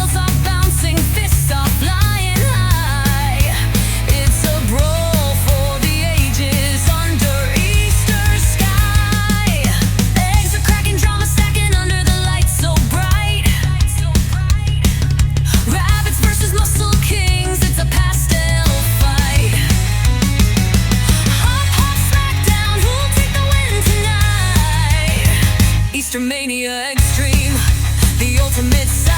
Balls are bouncing, fists are flying high. It's a brawl for the ages under Easter sky. Eggs are cracking, drama stacking under the lights so bright. Rabbits versus muscle kings, it's a pastel fight. Hop, hop, smackdown, who'll take the win tonight? EasterMania Eggstreme, the ultimate sight.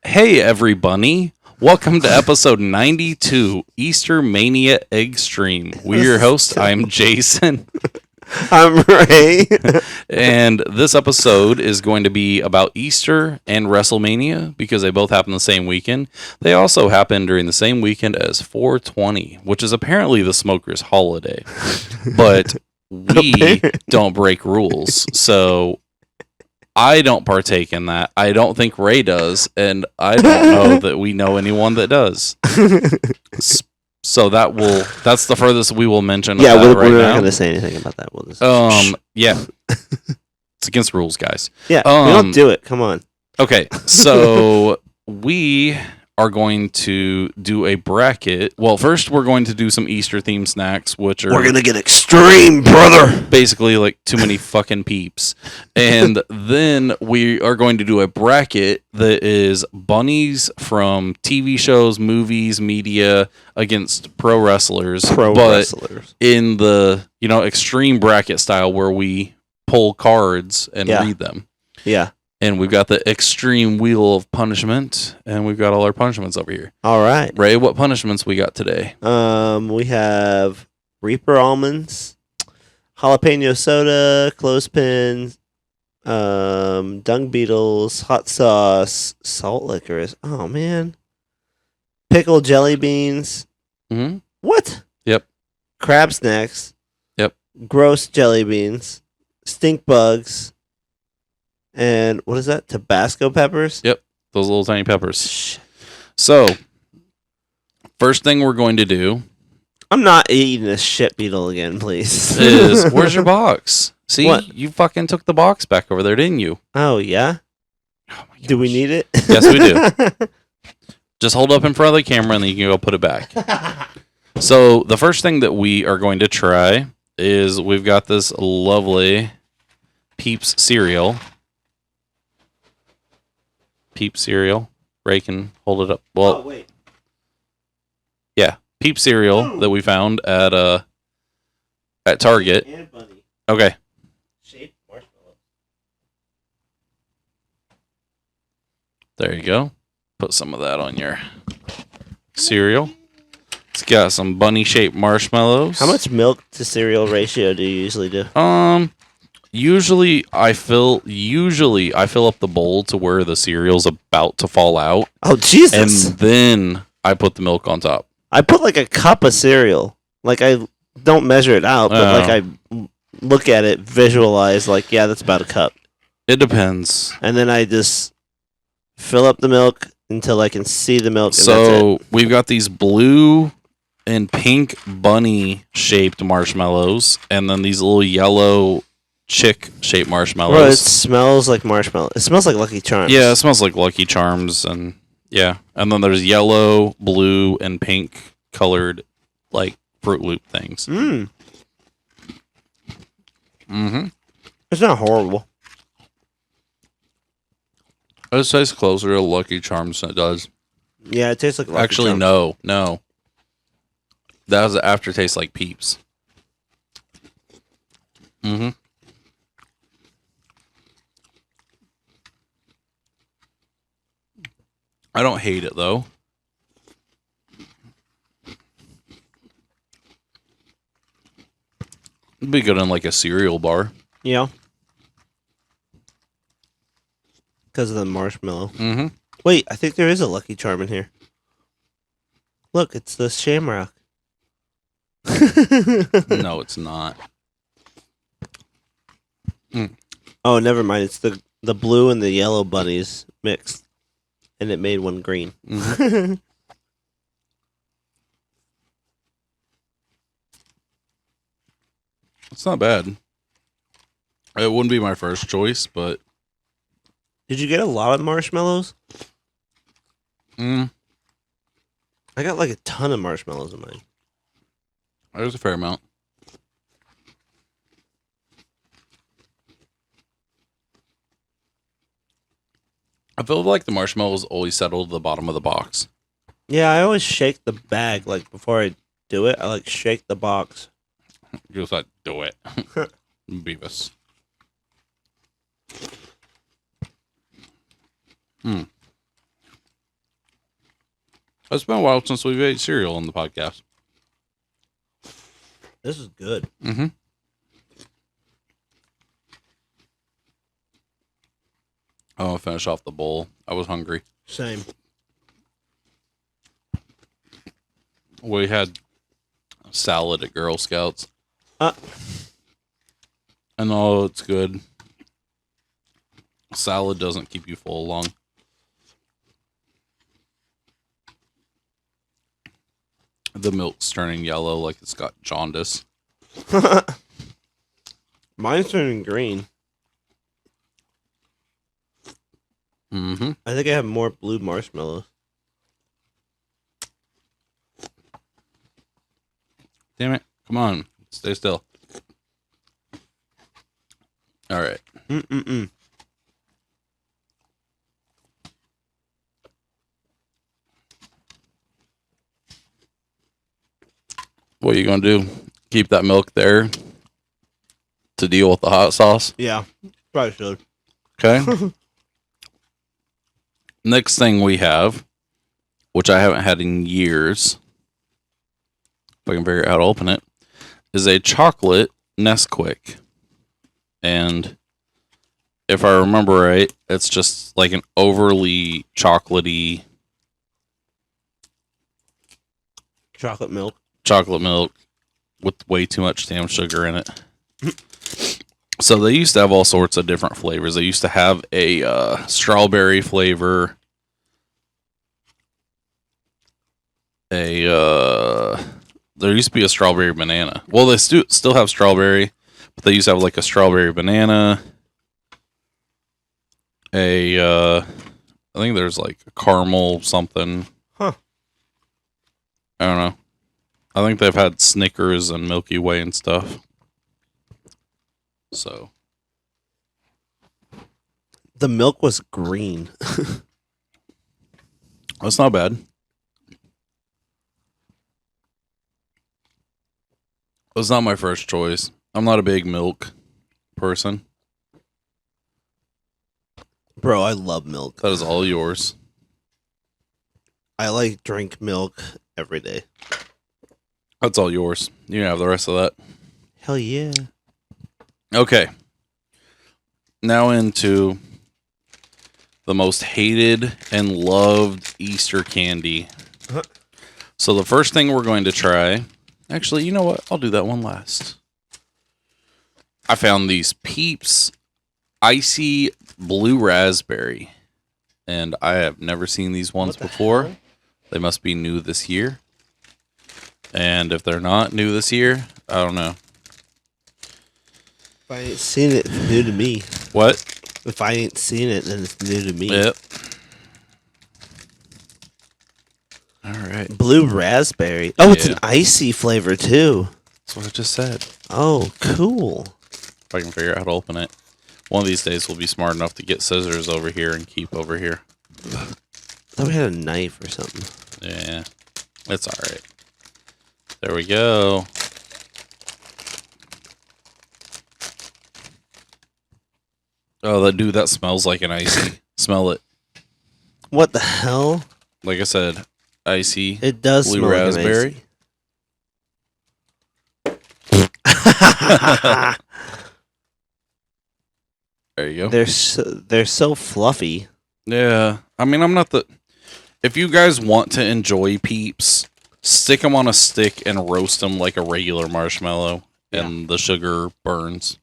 Hey everybody, welcome to episode 92, EasterMania Eggstreme. We're your hosts, I'm Jason, I'm Ray. and this episode is going to be about Easter and WrestleMania because they both happen the same weekend. They also happen during the same weekend as 420, which is apparently the smokers' holiday, but we don't break rules, so I don't partake in that. I don't think Ray does, and I don't know that we know anyone that does. So that's the furthest we will mention. Yeah, of that we're right not now. going to say anything about that. We'll just Yeah, it's against rules, guys. yeah, we don't do it. Come on. Okay, so we are going to do a bracket. Well, first we're going to do some Easter themed snacks, which are We're going to get extreme, brother. basically like too many fucking peeps. And then we are going to do a bracket that is bunnies from TV shows, movies, media against pro wrestlers. But in the, extreme bracket style where we pull cards and Yeah. read them. Yeah. And we've got the extreme wheel of punishment, and we've got all our punishments over here. All right. Ray, what punishments we got today? We have Reaper almonds, jalapeno soda, clothespins, dung beetles, hot sauce, salt licorice. Oh man. Pickled jelly beans. Mm-hmm. What? Yep. Crab snacks. Yep. Gross jelly beans. Stink bugs. And what is that? Tabasco peppers? Yep. Those little tiny peppers. So, first thing we're going to do I'm not eating this shit beetle again, please. is, where's your box? See, What? you fucking took the box back over there, didn't you? Oh, yeah? Oh my Do we gosh. need it? Yes, we do. Just hold up in front of the camera and then you can go put it back. So, the first thing that we are going to try is we've got this lovely Peeps cereal. Peeps cereal. Ray can hold it up. Well, wait. yeah, Peeps cereal that we found at Target. And bunny. Okay. Shaped marshmallow. There you go. Put some of that on your cereal. It's got some bunny-shaped marshmallows. How much milk to cereal ratio do you usually do? Usually I fill up the bowl to where the cereal's about to fall out, Oh, Jesus. and then I put the milk on top. I put like a cup of cereal. Like, I don't measure it out, but like I look at it, visualize, like, yeah, that's about a cup. It depends. And then I just fill up the milk until I can see the milk. And that's So we've got these blue and pink bunny-shaped marshmallows, and then these little yellow chick-shaped Bro, it marshmallows. smells like marshmallow. It smells like Lucky Charms. Yeah, it smells like Lucky Charms, and yeah. And then there's yellow, blue, and pink colored, like, Fruit Loop things. Mm. Mm-hmm. It's not horrible. It tastes closer to Lucky Charms than it does. Yeah, it tastes like Lucky Actually, Charms. no. That has an aftertaste like Peeps. Mm-hmm. I don't hate it, though. It'd be good in, like, a cereal bar. Yeah. Because of the marshmallow. Mm-hmm. Wait, I think there is a Lucky Charm in here. Look, it's the Shamrock. No, it's not. Oh, never mind. It's the blue and the yellow bunnies mixed. And it made one green. Mhm. It's not bad. It wouldn't be my first choice, but Did you get a lot of marshmallows? Mm, I got like a ton of marshmallows in mine. there's a fair amount. I feel like the marshmallows always settle to the bottom of the box. Yeah, I always shake the bag like before I do it. I like shake the box. You just like, do it. Beavis. It's been a while since we've ate cereal on the podcast. This is good. Mm-hmm. I'll finish off the bowl. I was hungry. Same. We had salad at Girl Scouts. Uh, And oh, it's good. Salad doesn't keep you full long. The milk's turning yellow like it's got jaundice. mine's turning green. Mm-hmm. I think I have more blue marshmallows. Damn it. Come on. Stay still. All right. Mm-mm-mm. What are you going to do? Keep that milk there to deal with the hot sauce? Yeah, probably should. Okay. Next thing we have, which I haven't had in years, if I can figure out how to open it, is a chocolate Nesquik. And if I remember right, it's just like an overly chocolatey Chocolate milk. chocolate milk with way too much damn sugar in it. So they used to have all sorts of different flavors. They used to have a strawberry flavor, there used to be a strawberry banana. Well, they still have strawberry, but they used to have like a strawberry banana. I think there's like a caramel something. Huh. I don't know. I think they've had Snickers and Milky Way and stuff. So The milk was green. that's not bad. It's not my first choice. I'm not a big milk person. Bro, I love milk. That is all yours. I like drink milk every day. That's all yours. You can have the rest of that. Hell yeah. Okay. Now into the most hated and loved Easter candy. Uh-huh. So the first thing we're going to try... Actually, you know what? I'll do that one last. I found these Peeps Icy Blue Raspberry. And I have never seen these ones before. hell? They must be new this year. And if they're not new this year, I don't know. If I ain't seen it, it's new to me. What? If I ain't seen it, then it's new to me. Yep. All right. Blue raspberry. Oh, it's Yeah. an icy flavor too. That's what I just said. Oh, cool. If I can figure out how to open it. One of these days we'll be smart enough to get scissors over here and keep over here. I thought we had a knife or something. Yeah. It's alright. There we go. Oh, that smells like an icy. Smell it. What the hell? Like I said, icy. It does Blue smell raspberry? like an icy. There you go. They're so fluffy. Yeah. I mean, I'm not the... If you guys want to enjoy Peeps, stick them on a stick and roast them like a regular marshmallow, and the sugar burns.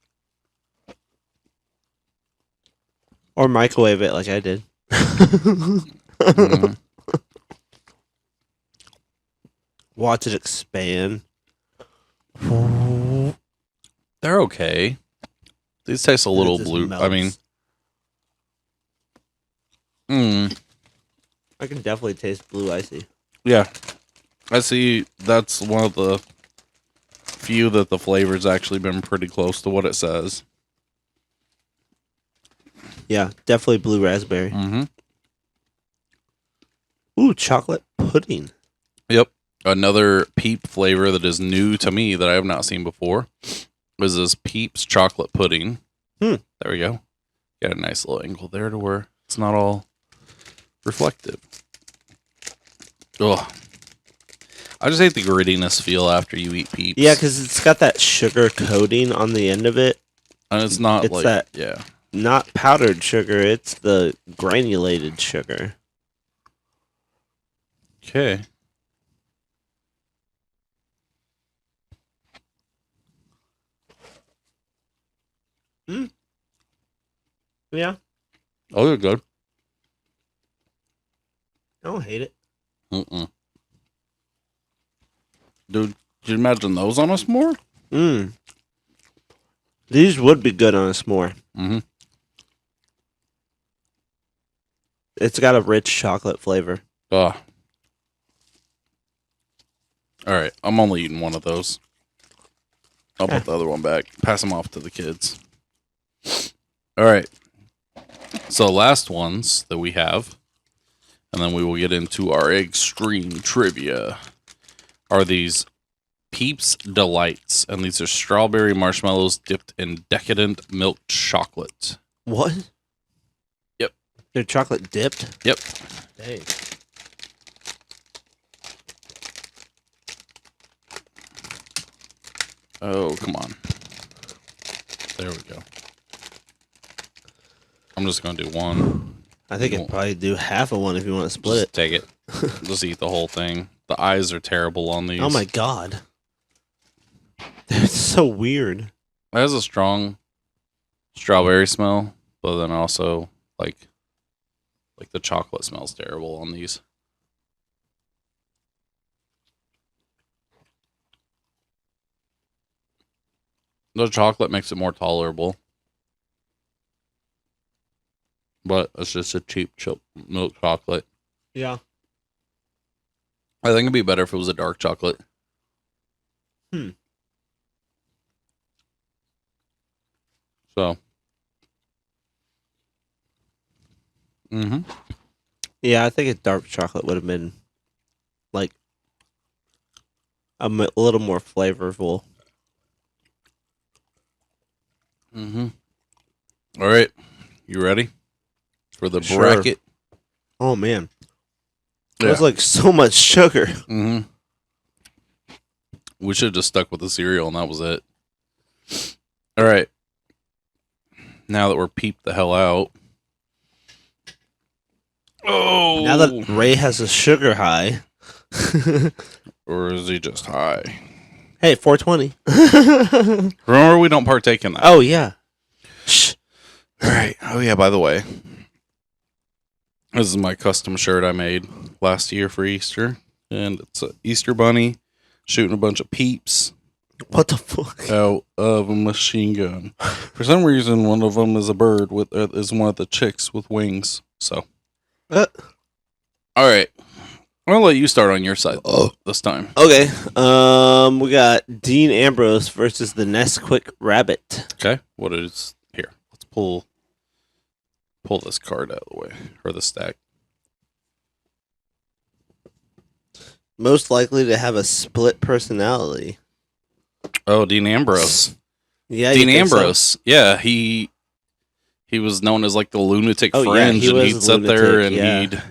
Or microwave it like I did. Mhm. Watch it expand. They're okay. These taste a little It just blue. I mean, melts. Mm. I can definitely taste blue icy. Yeah. I see that's one of the few that the flavor's actually been pretty close to what it says. Yeah, definitely blue raspberry. Mm-hmm. Ooh, chocolate pudding. Yep. Another Peep flavor that is new to me that I have not seen before is this Peeps chocolate pudding. There we go. Got a nice little angle there to where it's not all reflective. Ugh. I just hate the grittiness feel after you eat Peeps. Yeah, because it's got that sugar coating on the end of it. And it's not It's like, that- yeah. Not powdered sugar, it's the granulated sugar. Okay. Yeah, Oh, they're good. I don't hate it. Mm-mm. Dude, could you imagine those on a s'more? These would be good on a s'more. Mm-hmm. It's got a rich chocolate flavor. Ugh. All right, I'm only eating one of those. I'll put the other one back. Pass them off to the kids. All right. So last ones that we have, and then we will get into our Eggstreme trivia, are these Peeps Delights, and these are strawberry marshmallows dipped in decadent milk chocolate. What? Yep. They're chocolate dipped? Yep. Dang. Oh, come on. There we go. I'm just going to do one. I think I'd probably do half of one if you want to split Just take it. Just eat the whole thing. The eyes are terrible on these. it. Oh my god. They're so weird. It has a strong strawberry smell, but then also like the chocolate smells terrible on these. The chocolate makes it more tolerable, but it's just a cheap milk chocolate. Yeah. I think it'd be better if it was a dark chocolate. So. Yeah, I think a dark chocolate would have been like a little more flavorful. All right. You ready for the Sure. bracket? Oh man. Yeah. There's like so much sugar. We should have just stuck with the cereal and that was it. All right. Now that we're peeped the hell out. Oh. Now that Ray has a sugar high. Or is he just high? Hey, 420. Remember, we don't partake in that. Oh yeah. Shh. All right. Oh, yeah, by the way. This is my custom shirt I made last year for Easter. And it's an Easter bunny shooting a bunch of peeps What the fuck? out of a machine gun. For some reason, one of them is a bird with is one of the chicks with wings. So, all right, I'm gonna let you start on your side this time. Okay. We got Dean Ambrose versus the Nesquik Rabbit. Okay, what is here? Let's pull this card out of the way, or the stack. Most likely to have a split personality. Oh, Dean Ambrose. Yeah, Dean you think so? Ambrose. Yeah, he was known as like the lunatic Oh, yeah, fringe, he and was he'd sit there and lunatic, yeah.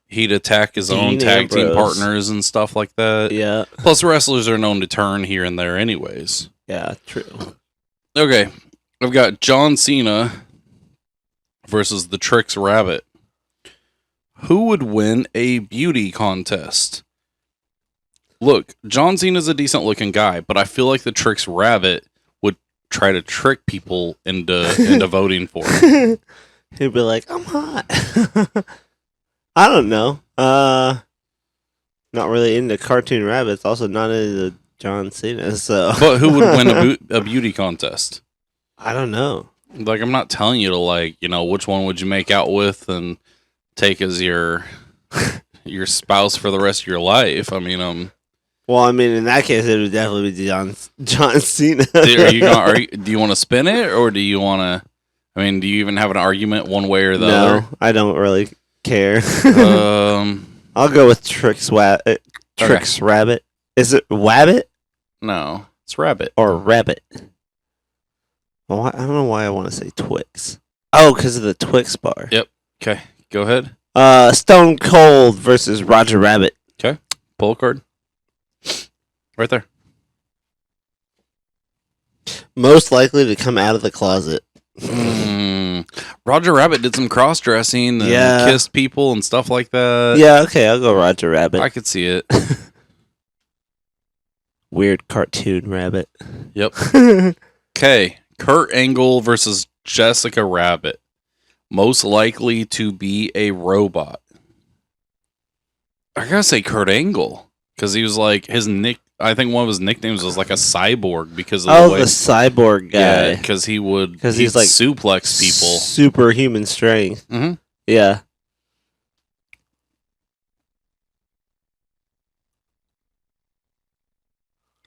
he'd attack his own Dean tag team Ambrose. partners and stuff like that. Yeah. Plus, wrestlers are known to turn here and there, anyways. Yeah, true. Okay, I've got John Cena versus the Trix Rabbit. Who would win a beauty contest? Look, John Cena's a decent looking guy, but I feel like the Trix Rabbit would try to trick people into voting for him. He'd be like, I'm hot. I don't know. Not really into cartoon rabbits. Also not into John Cena. So But who would win a beauty contest? I don't know. Like, I'm not telling you to, like, which one would you make out with and take as your spouse for the rest of your life. I mean, Well, I mean, in that case, it would definitely be John Cena. do you want to spin it, or do you want to? I mean, do you even have an argument one way or the other? No, I don't really care. Um, I'll go with Trix Rabbit. Is it Wabbit no, it's Rabbit. or Rabbit? Well, I don't know why I want to say Twix. Oh, because of the Twix bar. Yep. Okay, go ahead. Stone Cold versus Roger Rabbit. Okay, pull a card. Right there. Most likely to come out of the closet. Roger Rabbit did some cross dressing and kissed people and stuff like that. Yeah, okay, I'll go Roger Rabbit. I could see it. Weird cartoon rabbit. Yep. Okay, Kurt Angle versus Jessica Rabbit. Most likely to be a robot. I gotta say Kurt Angle, because he was like I think one of his nicknames was like a cyborg because of the way. The cyborg guy. Yeah, because he'd he's like suplex people. Superhuman strength. Mm-hmm. Yeah.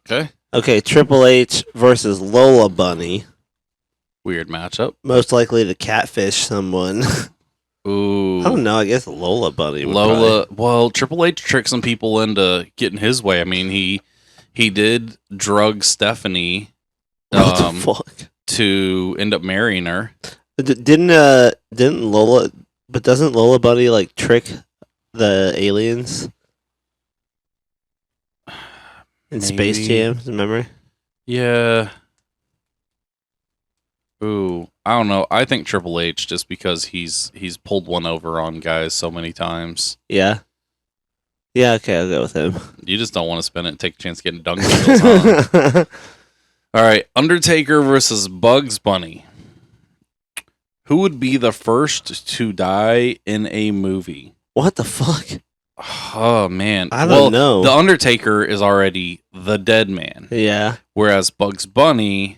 Okay. Okay, Triple H versus Lola Bunny. Weird matchup. Most likely to catfish someone. Ooh. I don't know. I guess Lola Bunny would Well, Triple H tricked some people into getting his way. I mean, he did drug Stephanie what the fuck? to end up marrying her. Didn't Lola... But doesn't Lola Bunny, like, trick the aliens? In Space Jam, remember? Yeah. Ooh, I don't know. I think Triple H, just because he's pulled one over on guys so many times. Yeah. Yeah, okay, I'll go with him. You just don't want to spend it and take a chance getting dung beetles, huh? All right, Undertaker versus Bugs Bunny. Who would be the first to die in a movie? What the fuck? Oh, man. I don't know. The Undertaker is already the dead man. Yeah. Whereas Bugs Bunny,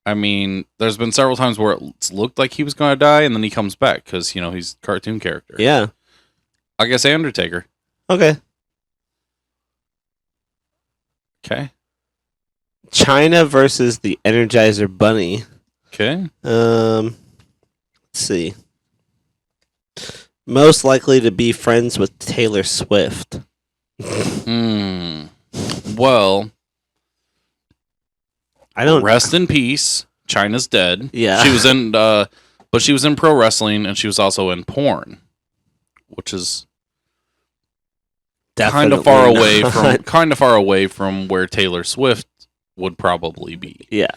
I mean, there's been several times where it's looked like he was going to die, and then he comes back because, he's a cartoon character. Yeah. I guess Undertaker. Okay. Okay. China versus the Energizer Bunny. Okay. Let's see. Most likely to be friends with Taylor Swift. Well, I don't. Rest in peace. China's dead. Yeah. She was in, but she was in pro wrestling, and she was also in porn, which is kind of far away from where Taylor Swift would probably be. Yeah.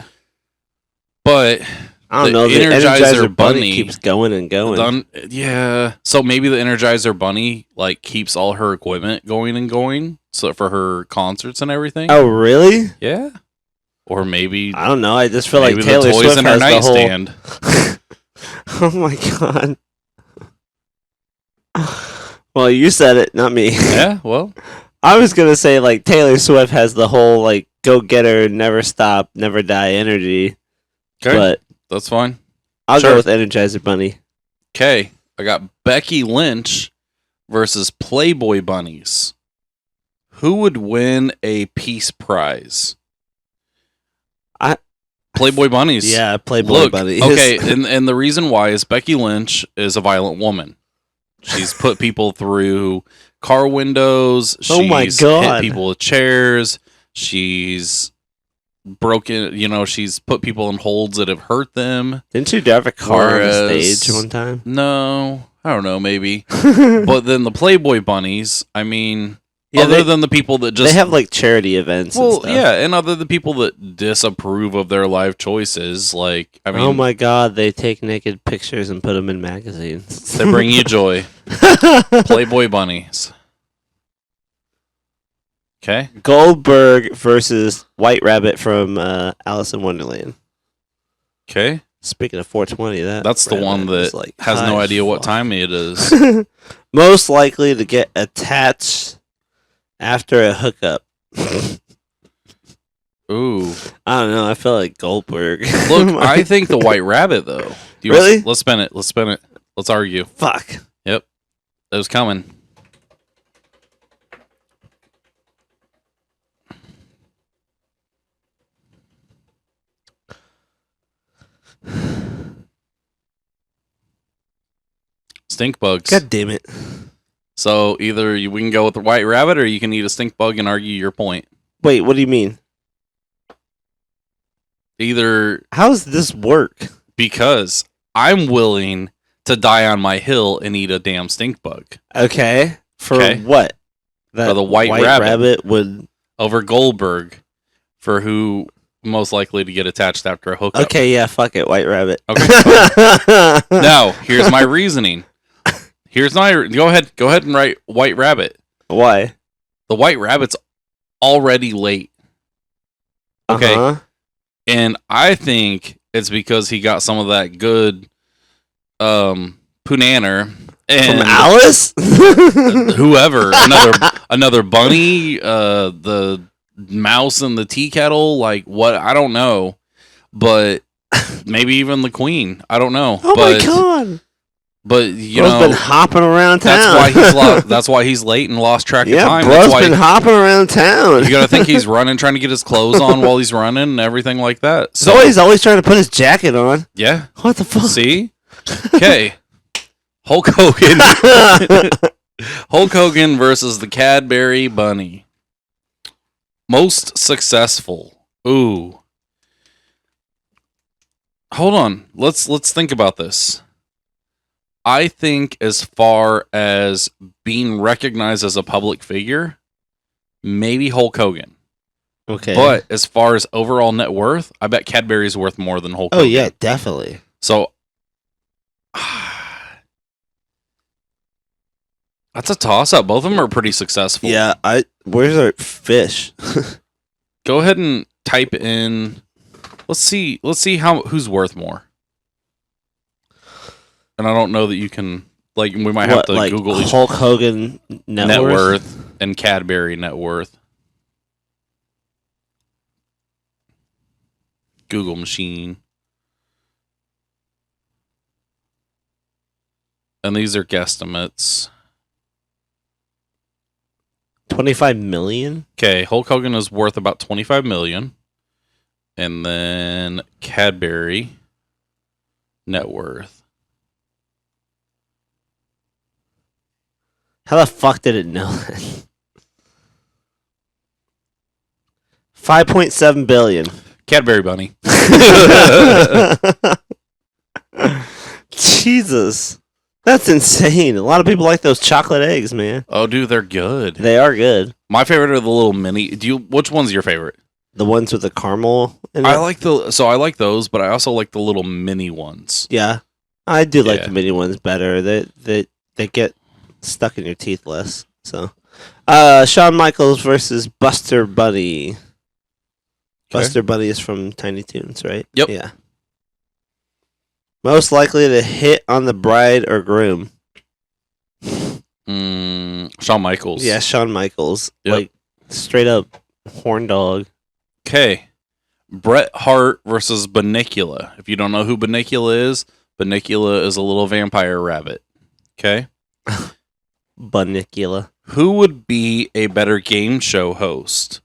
But I don't know. The Energizer Bunny keeps going and going. Yeah. So maybe the Energizer Bunny like keeps all her equipment going and going, so for her concerts and everything. Oh, really? Yeah. Or maybe I don't know. I just feel like maybe Taylor the toys Swift in her has nightstand. the whole. Oh my god. Well, you said it, not me. Yeah. Well, I was gonna say like Taylor Swift has the whole like go get her, never stop, never die energy. okay. But That's fine. I'll Sure. go with Energizer Bunny. Okay. I got Becky Lynch versus Playboy Bunnies. Who would win a peace prize? Playboy Bunnies. Yeah, Playboy Bunny. Okay, and the reason why is Becky Lynch is a violent woman. She's put people through car windows. Oh my She's God. hit people with chairs. She's broken, she's put people in holds that have hurt them. Didn't you drive a car on the Whereas- stage one time? No, I don't know, maybe. But then the Playboy Bunnies, I mean, Yeah, other than the people that just they have like charity events. and well, stuff. yeah, and other than people that disapprove of their life choices, like I mean, Oh my god, they take naked pictures and put them in magazines. they bring you joy. Playboy Bunnies. Okay. Goldberg versus White Rabbit from Alice in Wonderland. Okay. Speaking of 420, That's the one rabbit is, that like, has high no as idea what fuck. time it is. Most likely to get attached after a hookup. Ooh. I don't know. I feel like Goldberg. Look, I think the White Rabbit, though. Do you Really? Let's spin it. Let's spin it. Let's argue. Fuck. Yep. It was coming. Stink bugs. God damn it. So either we can go with the White Rabbit, or you can eat a stink bug and argue your point. Wait, what do you mean? Either How does this work? because I'm willing to die on my hill and eat a damn stink bug Okay. For Okay. what? That For the White Rabbit. would. over Goldberg for who most likely to get attached after a hookup. Okay, yeah, fuck it, White Rabbit. Okay. Now, here's my reasoning. Go ahead and write White Rabbit. Why? The White Rabbit's already late. Okay. Uh-huh. And I think it's because he got some of that good punanner and From Alice? whoever, another bunny, the mouse in the tea kettle, like what, I don't know, but maybe even the queen, I don't know. Oh but, my god! But you Bro's know, been hopping around town. That's why he's late and lost track of Yeah, time. bro's That's why been hopping around town. you gotta think he's running, trying to get his clothes on while he's running and everything like that. So He's always trying to put his jacket on. yeah, What the fuck? see, okay, Hulk Hogan, Hulk Hogan versus the Cadbury Bunny. Most successful. Ooh. Hold on. Let's think about this. I think as far as being recognized as a public figure, maybe Hulk Hogan. Okay. But as far as overall net worth, I bet Cadbury's worth more than Hulk Oh Hogan. yeah, definitely. So that's a toss-up. Both of them are pretty successful. Yeah, where's our fish? Go ahead and type in. Let's see who's worth more. And I don't know that you can, like, we might have to like Google each Hulk Hogan net worth and Cadbury net worth. Google machine. And these are guesstimates. 25 million? Okay, Hulk Hogan is worth about 25 million. And then Cadbury net worth. How the fuck did it know that? 5.7 billion. Cadbury Bunny. Jesus. That's insane. A lot of people like those chocolate eggs, man. Oh, dude, they're good. They are good. My favorite are the little mini. Which one's your favorite? The ones with the caramel in it? I like those, but I also like the little mini ones. Yeah. I do like Yeah. the mini ones better. They get stuck in your teeth less. So, Shawn Michaels versus Buster Bunny. Okay. Buster Bunny is from Tiny Toons, right? Yep. Yeah. Most likely to hit on the bride or groom. Shawn Michaels. Yeah, Shawn Michaels. Yep. Like, straight up horn dog. Okay. Bret Hart versus Bunnicula. If you don't know who Bunnicula is a little vampire rabbit. Okay. Bunnicula. Who would be a better game show host?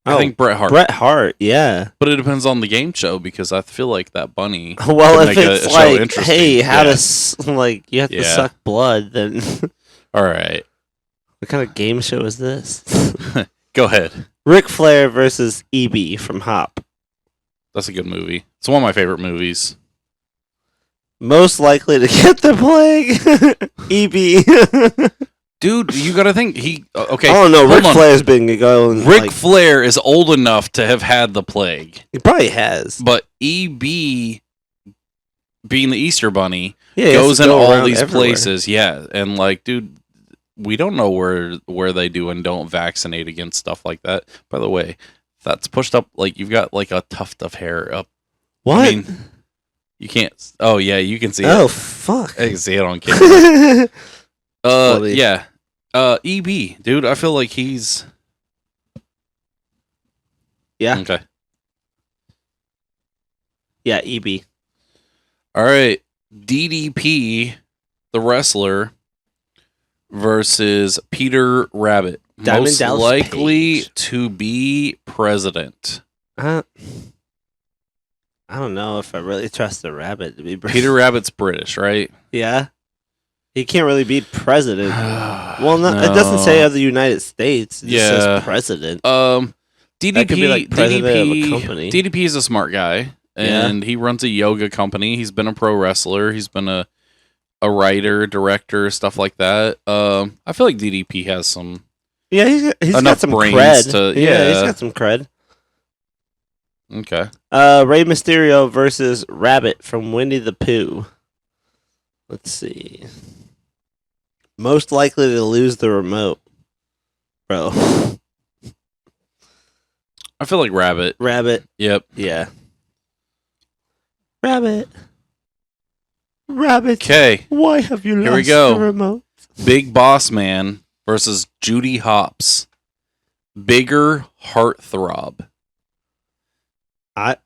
I think Bret Hart. Bret Hart, yeah. But it depends on the game show because I feel like that bunny. Well, could if make a it's show like, interesting. hey, how Yeah. to, like, you have to Yeah. suck blood, then All right. what kind of game show is this? Go ahead. Ric Flair versus EB from Hop. That's a good movie. It's one of my favorite movies. Most likely to get the plague? EB. Dude, you got to think okay. Oh no, hold Ric on. Flair's been going. Ric Flair is old enough to have had the plague. He probably has. But EB, being the Easter Bunny, Yeah, he has goes to in go all around these everywhere. places. Yeah, and like, dude, we don't know where they do and don't vaccinate against stuff like that. By the way, that's pushed up like you've got like a tuft of hair up. What? I mean, you can't. Oh yeah, you can see it. Oh fuck. I can see it on camera. Funny. Yeah. EB, dude, I feel like he's Yeah. Okay. Yeah, EB. All right. DDP, the wrestler, versus Peter Rabbit. Diamond Most Dallas likely Page. to be president. I don't know if I really trust the rabbit to be Peter Rabbit's British, right? Yeah. He can't really be president. Well, no, it doesn't say of the United States. It just says president. DDP, That could be like president of a company. DDP is a smart guy, and he runs a yoga company. He's been a pro wrestler. He's been a writer, director, stuff like that. I feel like DDP has some. Yeah, he's got enough some brains cred. to- Yeah, he's yeah. got some cred. Okay. Rey Mysterio versus Rabbit from Winnie the Pooh. Let's see. Most likely to lose the remote. Bro. I feel like Rabbit. Rabbit. Yep. Yeah. Rabbit. Rabbit. Okay. Why have you Here we lost go. the remote? Big Boss Man versus Judy Hopps. Bigger heartthrob. I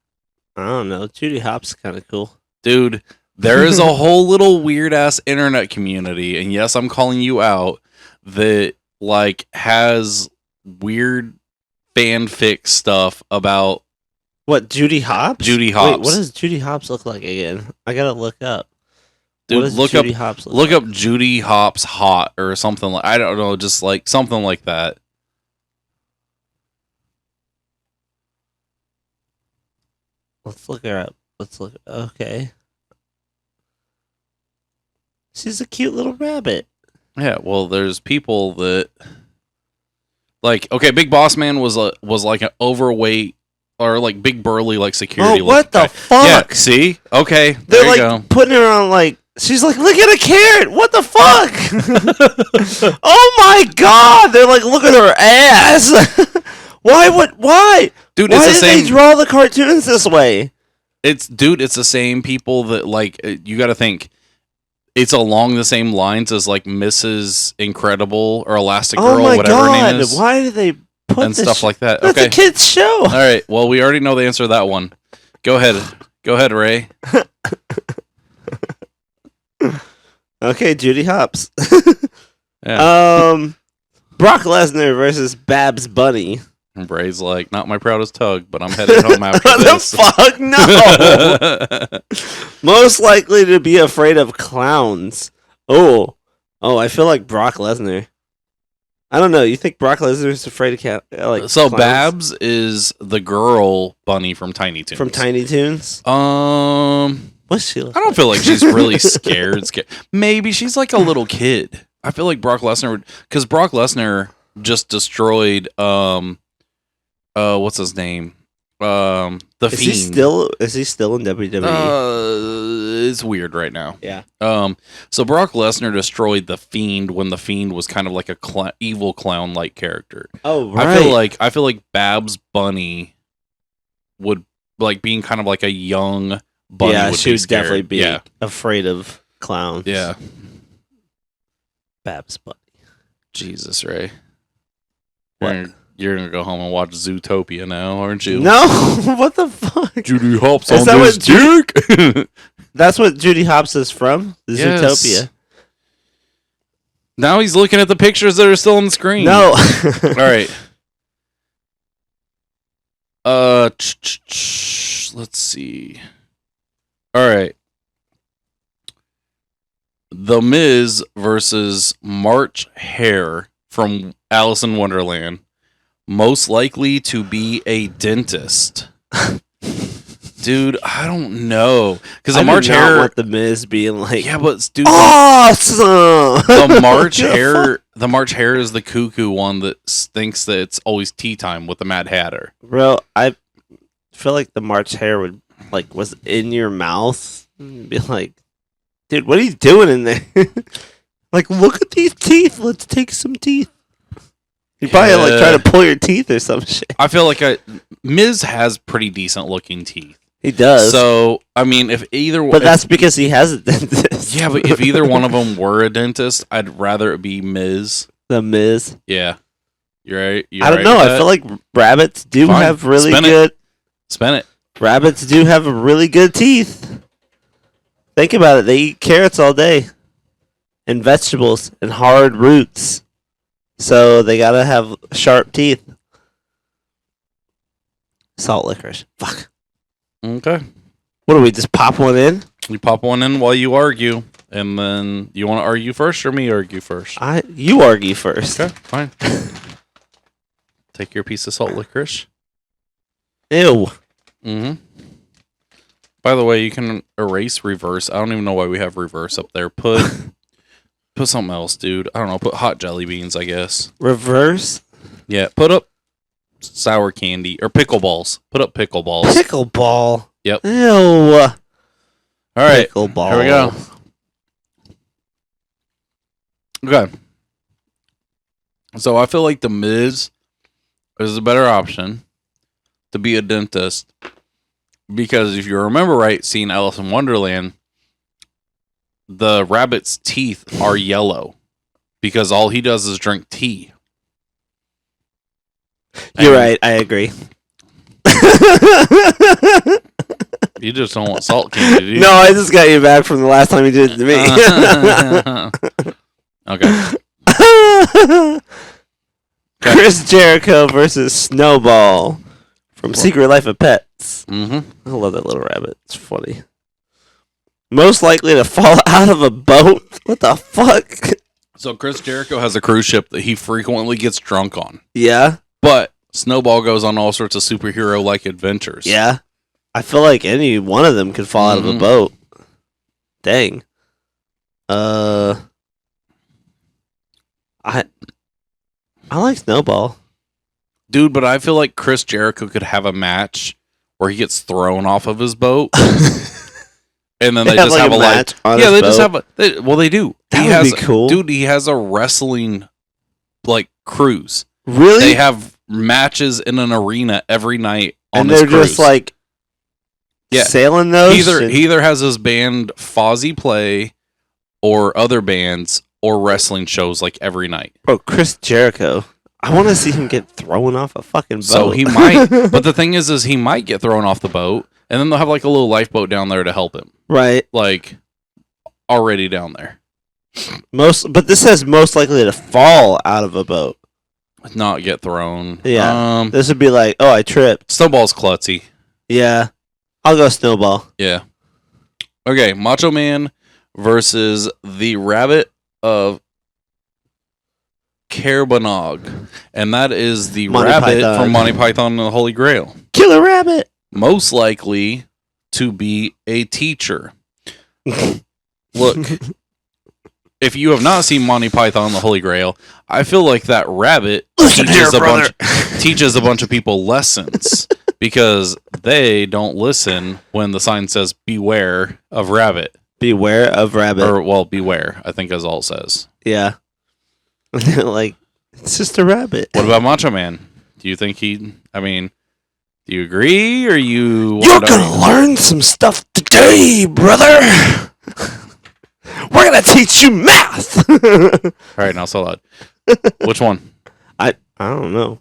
don't know. Judy Hopps kind of cool. Dude, there is a whole little weird ass internet community, and yes, I'm calling you out, that like has weird fanfic stuff about What, Judy Hopps? Judy Hopps. Wait, what does Judy Hopps look like again? I gotta look up. Dude, what does look Judy up Hopps look look like? up Judy Hopps hot or something like, I don't know, just like something like that. Let's look her up. Let's look. Okay. She's a cute little rabbit. Yeah, well, there's people that like, okay, Big Boss Man was like an overweight or like big burly like security. Oh, what the guy. fuck? Yeah, see? Okay, They're there you like go. putting her on like. She's like, look at a carrot. What the fuck? Oh my god! They're like, look at her ass. Why? Dude, Why it's the did same. they draw the cartoons this way? It's the same people that like you got to think. It's along the same lines as like Mrs. Incredible or Elastic Oh Girl, my whatever her god! name is, Why do they put and this stuff like that. That's Okay, a kid's show. all right. Well, we already know the answer to that one. Go ahead, Ray. Okay, Judy Hopps. Yeah. Brock Lesnar versus Babs Bunny. And Ray's like, not my proudest tug, but I'm headed home after What this. the fuck? No. Most likely to be afraid of clowns. Oh, I feel like Brock Lesnar. I don't know. You think Brock Lesnar is afraid of So clowns? Babs is the girl bunny from Tiny Toons. From Tiny Toons? What's she look I don't feel like she's really scared. Maybe she's like a little kid. I feel like Brock Lesnar would, because Brock Lesnar just destroyed what's his name? The Is Fiend. Is he still in WWE? It's weird right now. Yeah. So Brock Lesnar destroyed the Fiend when the Fiend was kind of like a evil clown like character. Oh, right. I feel like Babs Bunny would like being kind of like a young bunny. Yeah, would she be would scared. definitely be Yeah. afraid of clowns. Yeah. Babs Bunny. Jesus, Ray. What? You're gonna go home and watch Zootopia now, aren't you? No, what the fuck? Judy Hopps Is on that this what dick. That's what Judy Hopps is from? The Yes. Zootopia. Now he's looking at the pictures that are still on the screen. No. All right. Let's see. All right. The Miz versus March Hare from Alice in Wonderland. Most likely to be a dentist. Dude, I don't know. Because the I March do not Hare. want the Miz being like, Yeah, but dude, awesome. the March Hare. The March Hare is the cuckoo one that thinks that it's always tea time with the Mad Hatter. Bro, I feel like the March Hare would was in your mouth and be like, dude, what are you doing in there? Like, look at these teeth. Let's take some teeth. You probably try to pull your teeth or some shit. I feel like Miz has pretty decent looking teeth. He does. So I mean, if either, But that's because he has a dentist. yeah, but if either one of them were a dentist, I'd rather it be Miz. The Miz. Yeah, You I don't know. I feel like rabbits do Fine. have really Spin it. good. Spin it. Rabbits do have really good teeth. Think about it. They eat carrots all day, and vegetables and hard roots. So they gotta have sharp teeth. Salt licorice. Fuck. Okay. What do we just pop one in? You pop one in while you argue, and then you want to argue first or me argue first? You argue first. Okay, fine. Take your piece of salt licorice. Ew. Mm-hmm. By the way, you can erase reverse. I don't even know why we have reverse up there. Put something else, dude. I don't know. Put hot jelly beans, I guess. Reverse. Yeah. Put up sour candy or pickle balls. Put up pickle balls. Pickleball. Yep. Ew. All right. Pickleball. Here we go. Okay. So I feel like The Miz is a better option to be a dentist because if you remember right, seeing Alice in Wonderland, the rabbit's teeth are yellow because all he does is drink tea. You're And right. I agree. You just don't want salt candy, do you? No, I just got you back from the last time you did it to me. Okay. Chris Jericho versus Snowball from Secret Life of Pets. Mm-hmm. I love that little rabbit. It's funny. Most likely to fall out of a boat? What the fuck? So Chris Jericho has a cruise ship that he frequently gets drunk on. Yeah? But Snowball goes on all sorts of superhero-like adventures. Yeah? I feel like any one of them could fall out of a boat. Dang. I like Snowball. Dude, but I feel like Chris Jericho could have a match where he gets thrown off of his boat. And then they just have a match on yeah, his they boat? just have a they do. That would be cool. Dude, he has a wrestling cruise. Really? They have matches in an arena every night on and this they're cruise. just Yeah. sailing those? He either has his band Fozzy play or other bands or wrestling shows every night. Bro, Chris Jericho. I want to see him get thrown off a fucking boat. So he might, but the thing is he might get thrown off the boat, and then they'll have a little lifeboat down there to help him. Right. Already down there. But this says most likely to fall out of a boat. Not get thrown. Yeah. This would be I tripped. Snowball's klutzy. Yeah. I'll go Snowball. Yeah. Okay, Macho Man versus the Rabbit of Carbonog. And that is the Monty rabbit Python. from Monty Python and the Holy Grail. Killer Rabbit. Most likely to be a teacher. Look, if you have not seen Monty Python and the Holy Grail, I feel like that rabbit teaches a bunch of people lessons because they don't listen when the sign says beware of rabbit. Beware of rabbit. Or, beware, I think is all it says. Yeah. It's just a rabbit. What about Macho Man? Do you think do you agree or you... You're gonna learn some stuff today, brother! We're gonna teach you math! All right, now so loud. Which one? I don't know.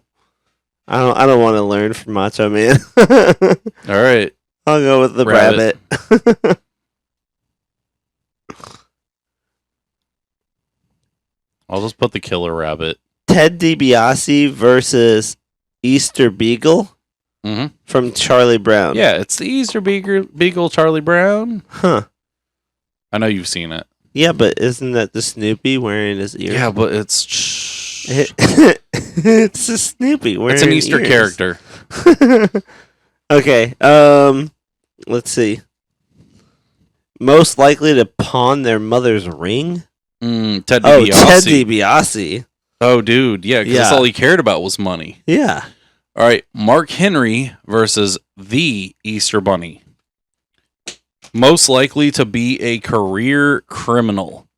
I don't want to learn from Macho Man. All right. I'll go with the rabbit. I'll just put the killer rabbit. Ted DiBiase versus Easter Beagle from Charlie Brown. Yeah, it's the Easter Beagle Charlie Brown. Huh. I know you've seen it. Yeah, but isn't that the Snoopy wearing his ears? Yeah, but it's... It's a Snoopy wearing It's an Easter ears. character. Okay, let's see. Most likely to pawn their mother's ring? Ted DiBiase. Oh, Ted DiBiase. Oh, dude. Yeah, because that's all he cared about was money. Yeah. All right. Mark Henry versus the Easter Bunny. Most likely to be a career criminal.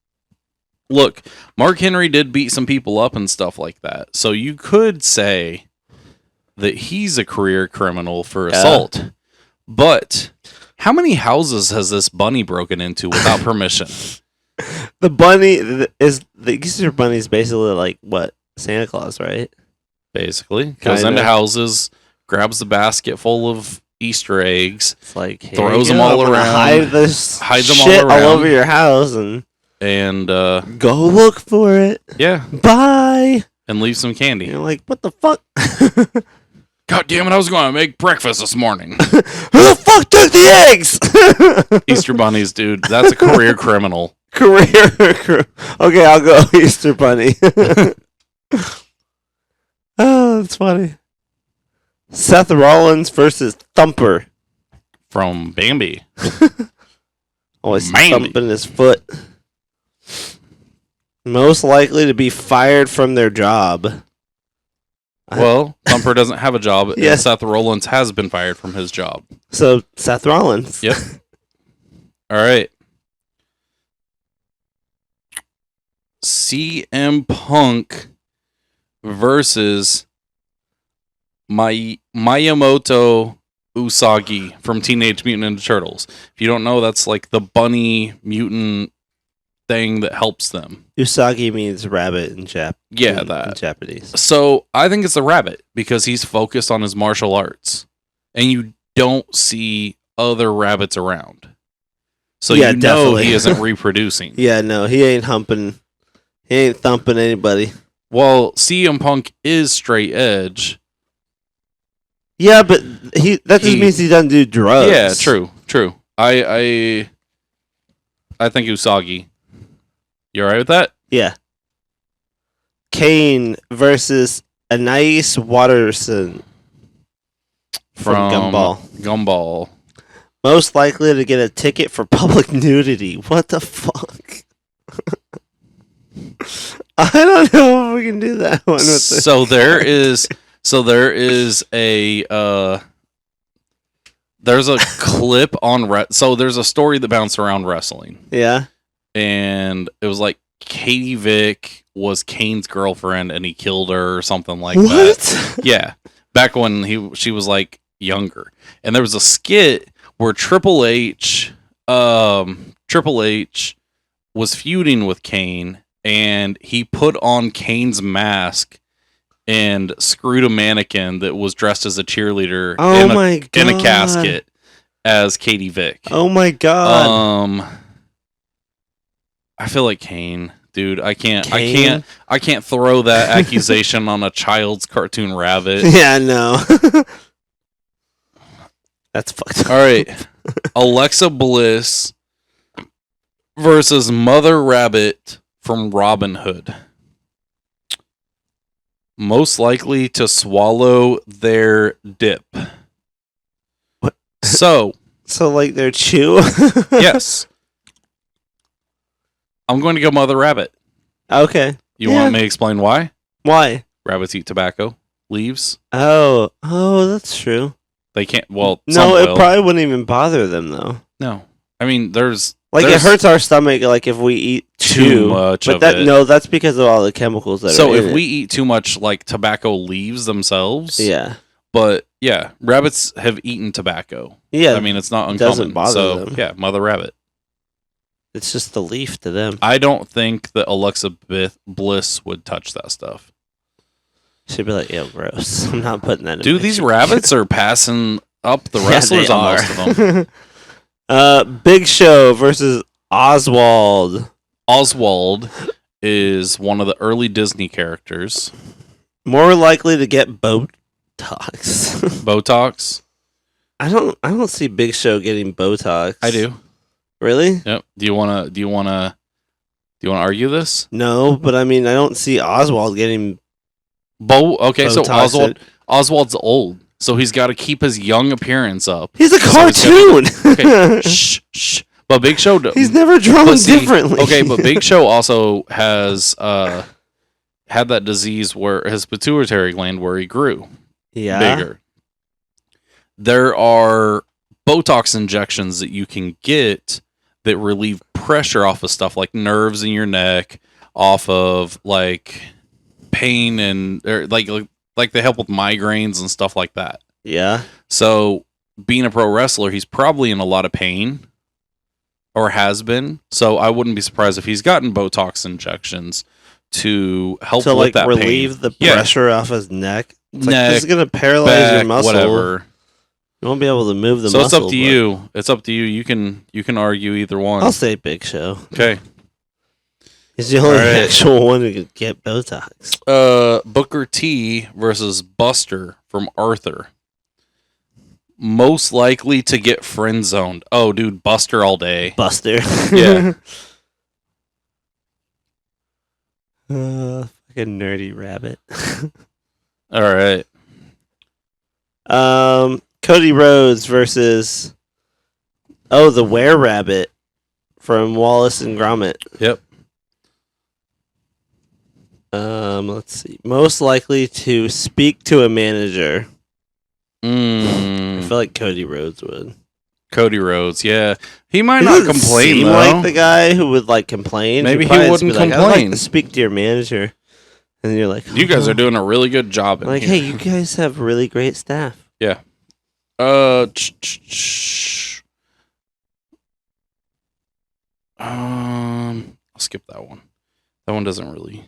Look, Mark Henry did beat some people up and stuff like that. So you could say that he's a career criminal for assault. But how many houses has this bunny broken into without permission? The bunny the Easter Bunny is basically what? Santa Claus, right? basically. Goes into houses, grabs the basket full of Easter eggs, It's like, throws them all around, hide this hides them shit all around, all over your house, and go look for it. Yeah, Bye. and leave some candy. You're like, what the fuck? God damn it! I was going to make breakfast this morning. Who the fuck took the eggs? Easter bunnies, dude. That's a career criminal. Okay, I'll go Easter Bunny. Oh, that's funny. Seth Rollins versus Thumper. From Bambi. Always Bambi. thumping his foot. Most likely to be fired from their job. Well, Thumper doesn't have a job, Yes. and Seth Rollins has been fired from his job. So, Seth Rollins. Yep. All right. CM Punk versus Miyamoto Usagi from Teenage Mutant Ninja Turtles. If you don't know, that's like the bunny mutant thing that helps them. Usagi means rabbit in Yeah, in that. Japanese. So I think it's a rabbit because he's focused on his martial arts, and you don't see other rabbits around. So Yeah, you know definitely. he isn't reproducing. Yeah, no, he ain't humping. He ain't thumping anybody. Well, CM Punk is straight edge. Yeah, but that just means he doesn't do drugs. Yeah, true. I think Usagi. You alright with that? Yeah. Kane versus Anais Watterson from Gumball. Gumball. Most likely to get a ticket for public nudity. What the fuck? I don't know if we can do that one with this. So there is a there's a clip on so there's a story that bounced around wrestling. Yeah. And it was like Katie Vick was Kane's girlfriend and he killed her or something like What? that. Yeah. Back when she was like younger. And there was a skit where Triple H was feuding with Kane, and he put on Kane's mask and screwed a mannequin that was dressed as a cheerleader in a casket as Katie Vick. Oh my god. I feel like Kane, dude. I can't throw that accusation on a child's cartoon rabbit. Yeah, no. That's fucked up. All right. Alexa Bliss versus Mother Rabbit from Robin Hood. Most likely to swallow their dip. What? So like their chew? yes. I'm going to go Mother Rabbit. Okay. You want me to explain why? Why? Rabbits eat tobacco, leaves. Oh, that's true. They can't. Well, No, some it will. probably wouldn't even bother them though. No. I mean, there's it hurts our stomach like if we eat too much but of that it. No, that's because of all the chemicals that So are in if it. we eat too much like tobacco leaves themselves, Yeah. But yeah, rabbits have eaten tobacco. Yeah. I mean, it's not it uncommon. doesn't bother so them. yeah, Mother Rabbit. It's just the leaf to them. I don't think that Alexa Bliss would touch that stuff. She'd be like, "Ew, gross. I'm not putting that in." Dude, my these shit." rabbits are passing up the wrestlers they on most of them. Big Show versus Oswald. Oswald is one of the early Disney characters. More likely to get Botox. Botox. I don't see Big Show getting Botox. I do. Really? Yep. Do you wanna argue this? No, but I mean I don't see Oswald getting Okay, so Botox. Oswald's old, so he's got to keep his young appearance up. He's a cartoon. Okay, shh. But Big Show, He's never drawn differently. Okay, but Big Show also has had that disease where his pituitary gland where he grew bigger. There are Botox injections that you can get that relieve pressure off of stuff like nerves in your neck, off of like pain and like they help with migraines and stuff like that. Yeah. So being a pro wrestler, he's probably in a lot of pain or has been. So I wouldn't be surprised if he's gotten Botox injections to help to with like that relieve pain. the pressure off his neck. It's like, Neck, this is gonna paralyze your back, muscle. whatever. You won't be able to move the So muscle. it's up to you. It's up to you. You can argue either one. I'll say Big Show. Okay. He's the only Alright. actual one who could get Botox. Booker T versus Buster from Arthur. Most likely to get friend zoned. Oh, dude, Buster all day. Buster. Yeah. Fucking nerdy rabbit. All right. Cody Rhodes versus the Were Rabbit from Wallace and Gromit. Yep. Let's see. Most likely to speak to a manager. I feel like Cody Rhodes would. Cody Rhodes, yeah. He might He not doesn't complain seem though. like the guy who would like complain. Maybe He'd he probably just wouldn't be like, I'd like complain. to speak to your manager, and then you're like, You guys "Oh." are doing a really good job in like, here. hey, you guys have really great staff. Yeah. I'll skip that one. That one doesn't really.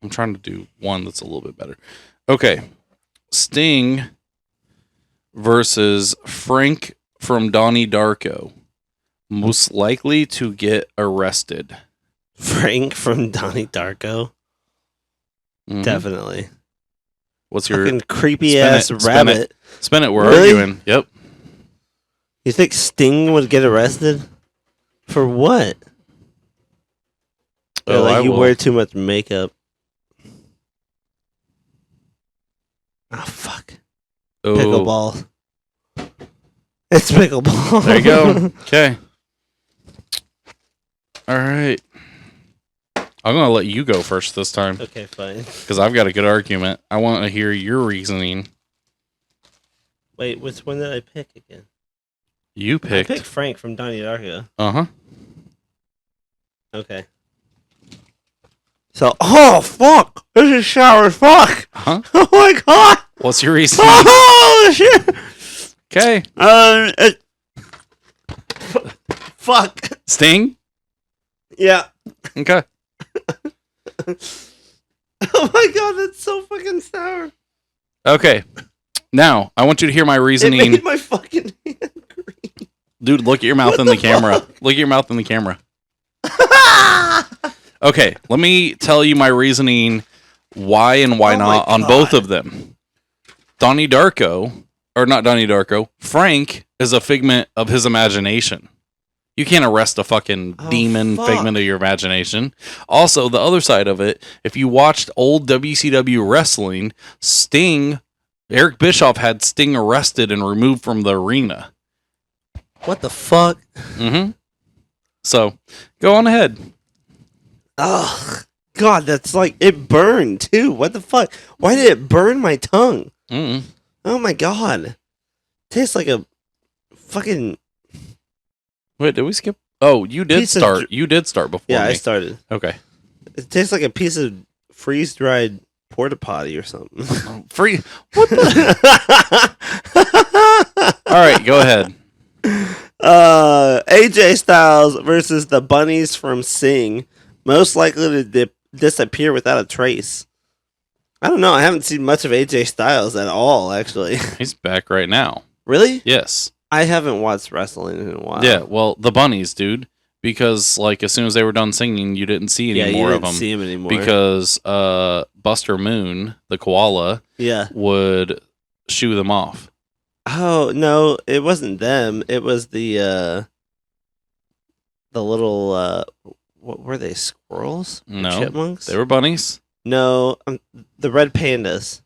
I'm trying to do one that's a little bit better. Okay. Sting versus Frank from Donnie Darko. Most likely to get arrested. Frank from Donnie Darko, Mhm. definitely. What's your Fucking creepy spin ass it, spin rabbit. spin it? We're Really? arguing. Yep. You think Sting would get arrested for what? Oh, like I you will. wear too much makeup. Oh fuck! Oh, Pickleball. It's pickleball. there you go. Okay. All right. I'm gonna let you go first this time Okay, fine. because I've got a good argument. I want to hear your reasoning. Wait, which one did I pick again? You I picked. picked Frank from Donnie Darko. Uh-huh. Okay. So, oh fuck! This is shower. Fuck! Huh? Oh my god! What's your reasoning? Oh shit! Okay. Fuck. Sting? Yeah. Okay. Oh my god, that's so fucking sour. Okay. Now, I want you to hear my It reasoning. made my fucking hand green. Dude, look at your mouth What in the the camera. fuck? Look at your mouth in the camera. Okay, let me tell you my reasoning why and why Oh not my on both God. of them. Donnie Darko, or not Donnie Darko, Frank is a figment of his imagination. You can't arrest a fucking Oh, demon fuck. figment of your imagination. Also, the other side of it, if you watched old WCW wrestling, Sting, Eric Bischoff had Sting arrested and removed from the arena. What the fuck? Mm-hmm. So, go on ahead. Oh god, that's like it burned too. What the fuck? Why did it burn my tongue? Mm-mm. Oh my god. Tastes like a fucking Wait, did we skip? Oh, you did Piece of start. dr- You did start before Yeah, I me. started. Okay. It tastes like a piece of freeze dried porta potty or something. Free. What the? All right, go ahead. AJ Styles versus the Bunnies from Sing. Most likely to disappear without a trace. I don't know. I haven't seen much of AJ Styles at all, actually. He's back right now. Really? Yes. I haven't watched wrestling in a while. Yeah. Well, the Bunnies, dude. Because like as soon as they were done singing, you didn't see any Yeah, you more of didn't them. see him anymore. Because Buster Moon, the koala, Yeah. would shoo them off. Oh no, it wasn't them. It was the little what were they? Squirrels? Or No, chipmunks. they were bunnies. No, the red pandas.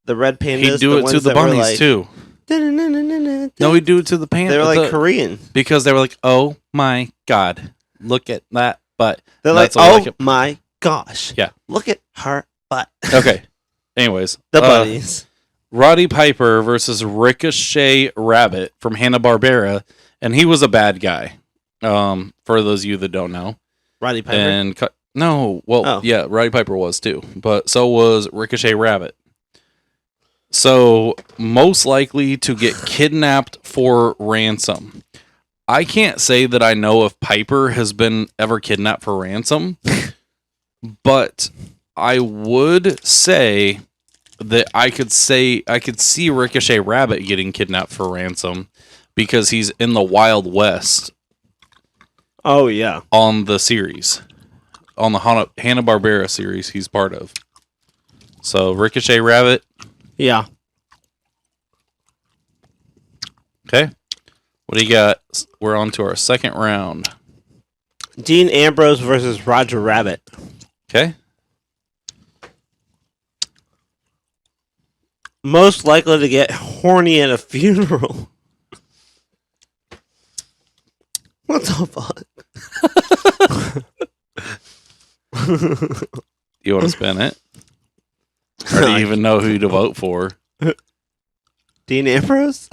The red pandas. He'd do it to the bunnies too. No, he'd do it to the pandas. They were like Korean. Because they were like, "Oh my god, look at that butt." They're like, That's all oh like it. my gosh. Yeah. Look at her butt. Okay. Anyways, The bunnies. Roddy Piper versus Ricochet Rabbit from Hanna-Barbera, and he was a bad guy. For those of you that don't know. Roddy Piper. And yeah, Roddy Piper was too, but so was Ricochet Rabbit. So most likely to get kidnapped for ransom. I can't say that I know if Piper has been ever kidnapped for ransom, But I would say that I could see Ricochet Rabbit getting kidnapped for ransom because he's in the Wild West Oh yeah. on the series. On the Hanna-Barbera series he's part of. So Ricochet Rabbit. Yeah. Okay. What do you got? We're on to our second round. Dean Ambrose versus Roger Rabbit. Okay. Most likely to get horny at a funeral. What the fuck? You want to spin it? Or do you even know who to vote for? Dean Ambrose?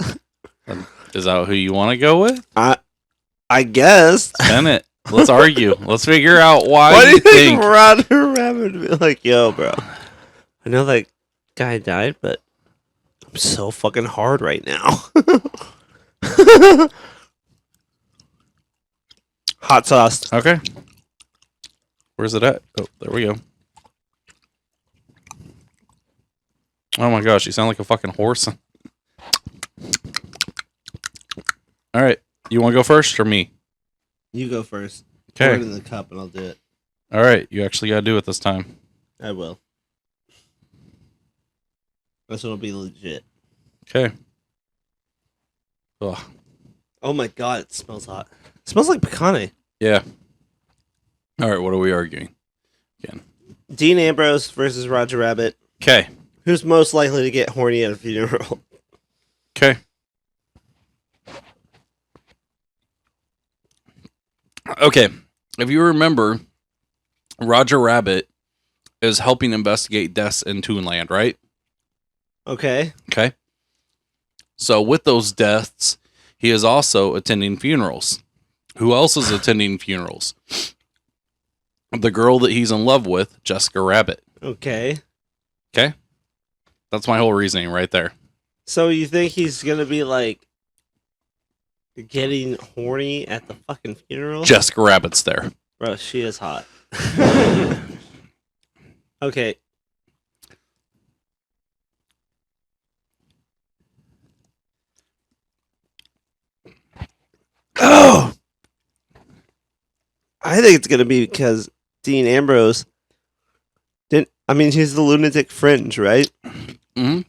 Is that who you want to go with? I guess. Spin it. Let's argue. Let's figure out why Why do you you think think. Roger Rabbit would be like, yo, bro? I know that guy died, but I'm so fucking hard right now. Hot sauce. Okay. Where's it at? Oh, there we go. Oh my gosh, you sound like a fucking horse. All right. You want to go first or me? You go first. Pour Okay. it in the cup and I'll do it. All right. You actually got to do it this time. I will. This one will be legit. Okay. Ugh. Oh my god, it smells hot. It smells like pecane. Yeah. All right. What are we arguing? Dean Ambrose versus Roger Rabbit. Okay. Who's most likely to get horny at a funeral? Okay. Okay. If you remember, Roger Rabbit is helping investigate deaths in Toonland, right? Okay. Okay. So with those deaths, he is also attending funerals. Who else is attending funerals? The girl that he's in love with, Jessica Rabbit. Okay. Okay? That's my whole reasoning right there. So you think he's gonna be like getting horny at the fucking funeral? Jessica Rabbit's there. Bro, she is hot. Okay. Oh! I think it's gonna be because Dean Ambrose didn't. I mean, he's the lunatic fringe, right? Mm-hmm.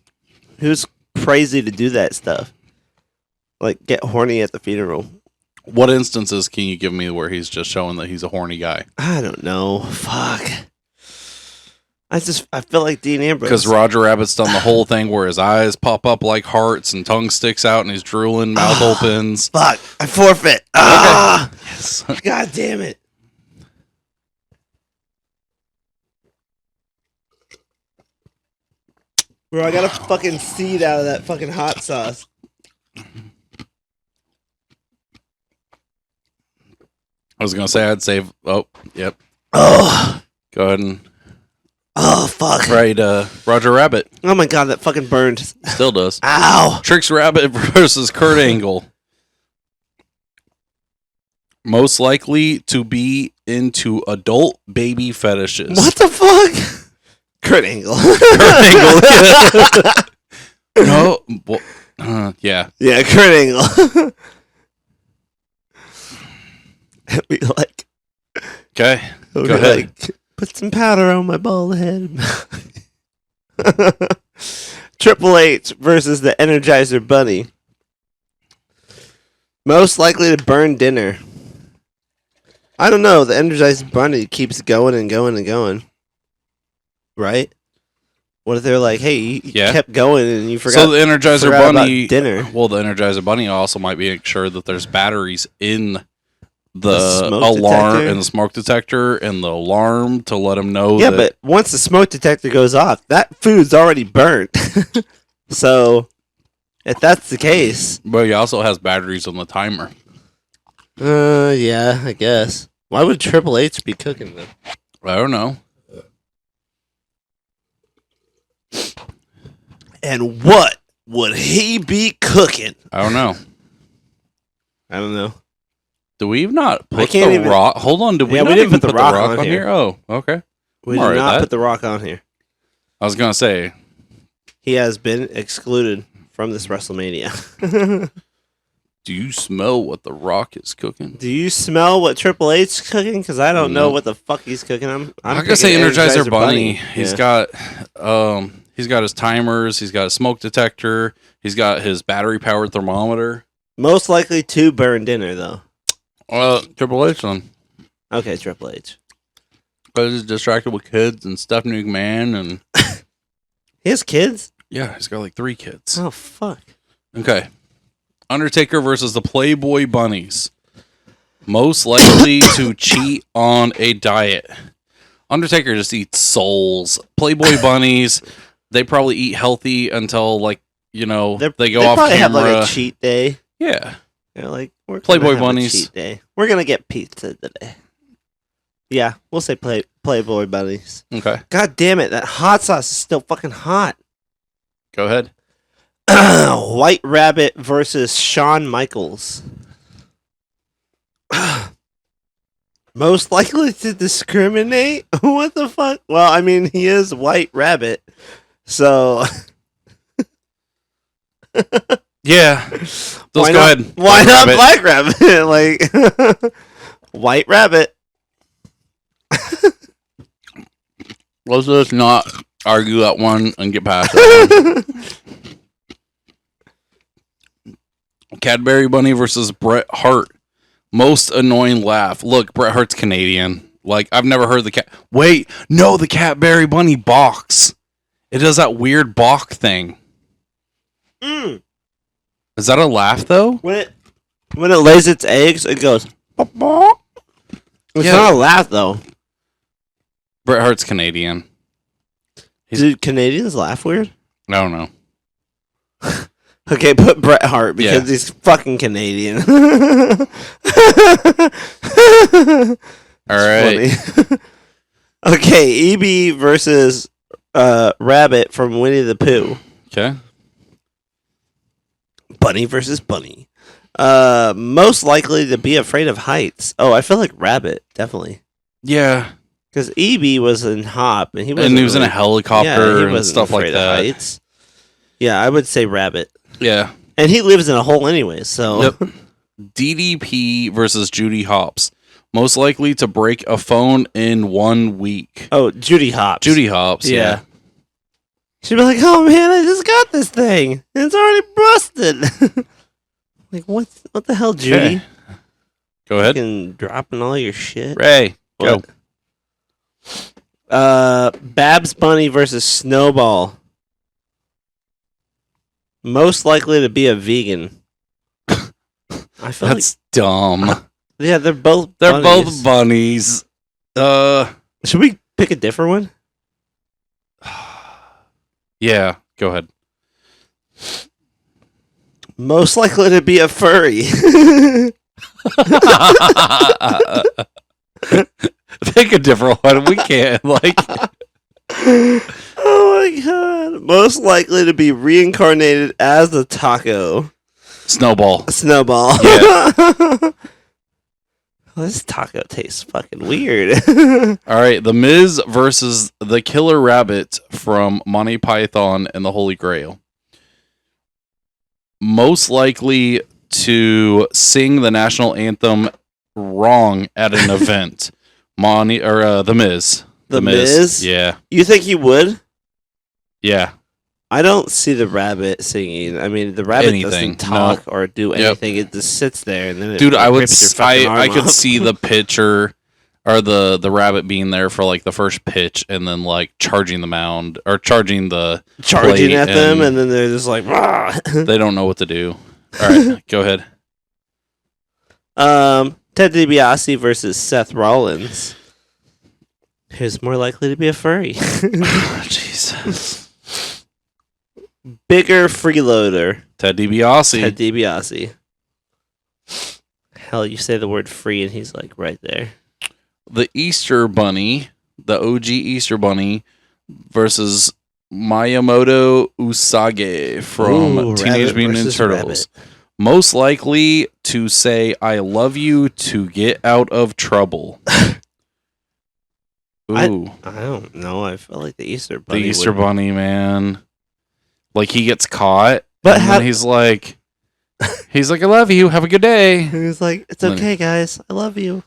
Who's crazy to do that stuff? Like get horny at the funeral. What instances can you give me where he's just showing that he's a horny guy? I don't know. Fuck. I feel like Dean Ambrose. Because Roger Rabbit's done the whole thing where his eyes pop up like hearts and tongue sticks out and he's drooling, mouth opens. Fuck. I forfeit. Ah! Yes. God damn it. Bro, I got a fucking seed out of that fucking hot sauce. I was going to say I'd save. Oh, yep. Oh. Go ahead and Oh, fuck. write Roger Rabbit. Oh my god, that fucking burned. Still does. Ow. Trix Rabbit versus Kurt Angle. Most likely to be into adult baby fetishes. What the fuck? Kurt Angle. Kurt Angle. No. Well, yeah. Yeah, Kurt Angle. It'd be like, Okay. it'd Go be ahead. like, put some powder on my bald head. Triple H versus the Energizer Bunny. Most likely to burn dinner. I don't know. The Energizer Bunny keeps going and going and going. Right? What if they're like, hey, you Yeah. kept going and you forgot, So the Energizer forgot Bunny. about dinner? Well, the Energizer Bunny also might be sure that there's batteries in the The smoke alarm detector? and the smoke detector and the alarm to let them know Yeah, that. but once the smoke detector goes off, that food's already burnt. So, if that's the case, But he also has batteries on the timer. yeah, I guess. Why would Triple H be cooking them? I don't know. And what would he be cooking? I don't know. I don't know. Do we not I put can't the even- Rock? Hold on. Did we Yeah, not we didn't even put The put the Rock Rock on on here. here? Oh, okay. We All did right, not that- put The Rock on here. I was gonna say, He has been excluded from this WrestleMania. do you smell what The Rock is cooking? Do you smell what Triple H's cooking? Because I don't know No. what the fuck he's cooking. I'm gonna say picking Energizer Bunny. He's Yeah. got his timers. He's got a smoke detector. He's got his battery powered thermometer. Most likely to burn dinner, though. Triple H on. Okay, Triple H. Because he's distracted with kids and Stephanie McMahon and He has kids? yeah, he's got like 3 kids. Oh, fuck. Okay. Undertaker versus the Playboy Bunnies. Most likely to cheat on a diet. Undertaker just eats souls. Playboy Bunnies, they probably eat healthy until like, they go They off probably camera. have like a cheat day. Yeah. They're like, we're Playboy gonna have a Bunnies. cheat day. We're gonna get pizza today. Yeah, we'll say Playboy Bunnies. Okay. God damn it, that hot sauce is still fucking hot. Go ahead. White Rabbit versus Shawn Michaels. Most likely to discriminate? What the fuck? Well, I mean, he is White Rabbit, so Yeah. Let's why go not? ahead. Why White not Rabbit. Black Rabbit? Like White Rabbit. Let's just not argue that one and get past that one. Cadbury Bunny versus Bret Hart. Most annoying laugh. Look, Bret Hart's Canadian. Like, I've never heard the cat. Wait, no, the Cadbury Bunny balks. It does that weird balk thing. Mm. Is that a laugh, though? When it lays its eggs, it goes. Bop, bop. It's Yeah. not a laugh though. Bret Hart's Canadian. Do Canadians laugh weird? I don't know. Okay, put Bret Hart because Yeah. he's fucking Canadian. All right. Funny. Okay, EB versus Rabbit from Winnie the Pooh. Okay. Bunny versus Bunny. Most likely to be afraid of heights. Oh, I feel like Rabbit, definitely. Yeah. Because EB was in Hop and he was And he was in a helicopter and stuff like that. Heights. Yeah, I would say Rabbit. Yeah. And he lives in a hole anyway, so Yep. DDP versus Judy Hopps. Most likely to break a phone in 1 week. Oh, Judy Hopps. Judy Hopps, yeah. She'd be like, "Oh man, I just got this thing. And it's already busted." Like, what the hell, Judy? Okay. Go ahead. Fucking dropping all your shit. Ray, go. What? Babs Bunny versus Snowball. Most likely to be a vegan. I feel That's dumb. like yeah, they're both They're bunnies. both bunnies. Should we pick a different one? Yeah, go ahead. Most likely to be a furry. Pick a different one. We can't. Like, Oh my god. Most likely to be reincarnated as a taco. Snowball. Snowball. Yeah. This taco tastes fucking weird. All right, The Miz versus the Killer Rabbit from Monty Python and the Holy Grail. Most likely to sing the national anthem wrong at an event. The Miz. The Miz? Yeah. You think he would? Yeah. I don't see the rabbit singing. I mean, the rabbit Anything, doesn't talk or do Yep. anything. It just sits there and then it Dude, I would rips your fucking I arm could off. see the picture or the rabbit being there for like the first pitch and then like charging the mound or charging the charging plate at them and then they're just like "Rah!" they don't know what to do. All right, go ahead. Ted DiBiase versus Seth Rollins. Who's more likely to be a furry? Jesus. Bigger freeloader. Ted DiBiase. Ted DiBiase. Hell, you say the word free and he's like right there. The Easter Bunny, the OG Easter Bunny versus Miyamoto Usagi from Ooh, Teenage Rabbit Mutant Ninja versus Turtles. Most likely to say I love you to get out of trouble. Ooh, I don't know. I feel like the Easter the Bunny. Easter would... Bunny, man. Like he gets caught, But and how- then he's like, I love you. Have a good day. And he's like, "It's And then- okay, guys. I love you."